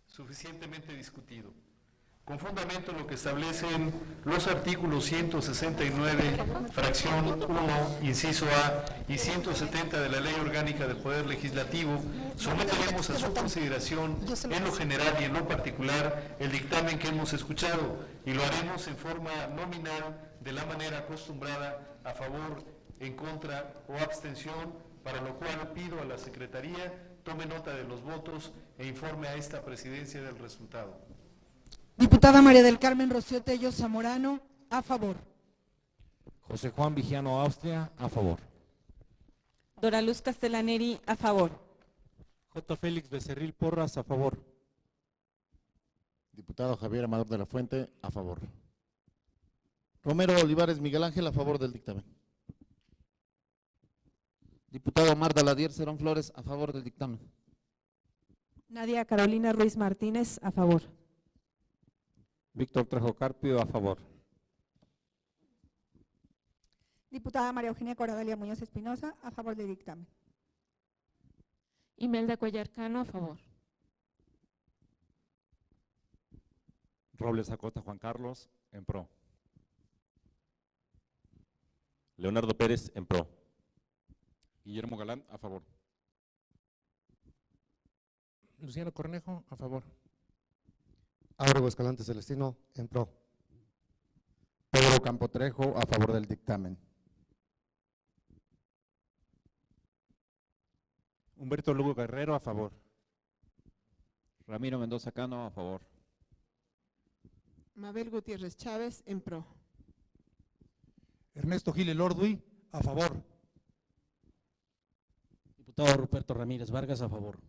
Suficientemente discutido. Con fundamento en lo que establecen los artículos 169, fracción 1, inciso A, y 170 de la Ley Orgánica del Poder Legislativo, someteremos a su consideración, en lo general y en lo particular, el dictamen que hemos escuchado, y lo haremos en forma nominal, de la manera acostumbrada, a favor, en contra o abstención, para lo cual pido a la Secretaría tome nota de los votos e informe a esta presidencia del resultado. Diputada María del Carmen Rocío Tello Zamorano, a favor. José Juan Vigiano Austria, a favor. Dora Luz Castellaneri, a favor. J. Félix Becerril Porras, a favor. Diputado Javier Amador de la Fuente, a favor. Romero Olivares Miguel Ángel, a favor del dictamen. Diputado Marta Ladier Cerón Flores, a favor del dictamen. Nadia Carolina Ruiz Martínez, a favor. Víctor Trejo Carpio, a favor. Diputada María Eugenia Coradalia Muñoz Espinosa, a favor del dictamen. Imelda Cuellar Cano, a favor. Robles Acosta Juan Carlos, en pro. Leonardo Pérez, en pro. Guillermo Galán, a favor. Luciano Cornejo, a favor. Áurego Escalante Celestino, en pro. Pedro Campo Trejo, a favor del dictamen. Humberto Lugo Guerrero, a favor. Ramiro Mendoza Cano, a favor. Mabel Gutiérrez Chávez, en pro. Ernesto Gil Elordui, a favor. Diputado Ruperto Ramírez Vargas, a favor.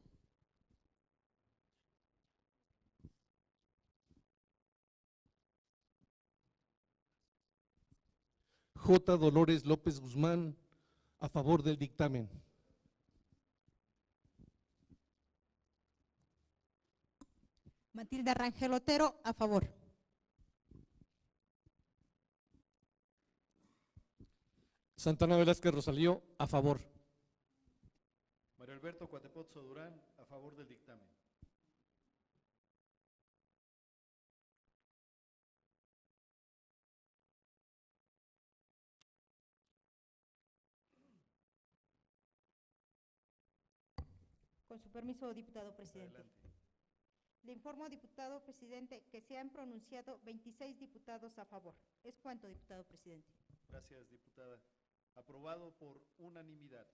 J. Dolores López Guzmán, a favor del dictamen. Matilda Rangel Otero, a favor. Santana Velázquez Rosalío, a favor. Mario Alberto Cuatepozzo Durán, a favor del dictamen. Con su permiso, diputado presidente. Adelante. Le informo, diputado presidente, que se han pronunciado 26 diputados a favor. ¿Es cuánto, diputado presidente? Gracias, diputada. Aprobado por unanimidad.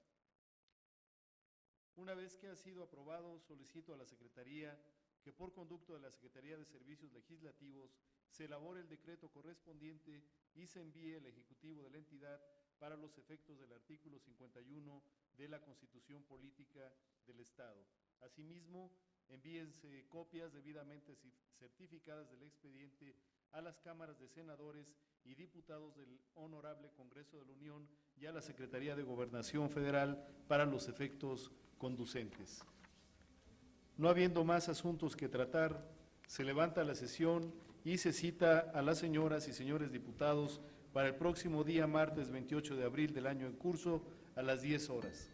Una vez que ha sido aprobado, solicito a la Secretaría que por conducto de la Secretaría de Servicios Legislativos se elabore el decreto correspondiente y se envíe al Ejecutivo de la entidad para los efectos del artículo 51 de la Constitución Política del Estado. Asimismo, envíense copias debidamente certificadas del expediente a las cámaras de senadores y diputados del Honorable Congreso de la Unión y a la Secretaría de Gobernación Federal para los efectos conducentes. No habiendo más asuntos que tratar, se levanta la sesión y se cita a las señoras y señores diputados para el próximo día martes 28 de abril del año en curso a las 10 horas.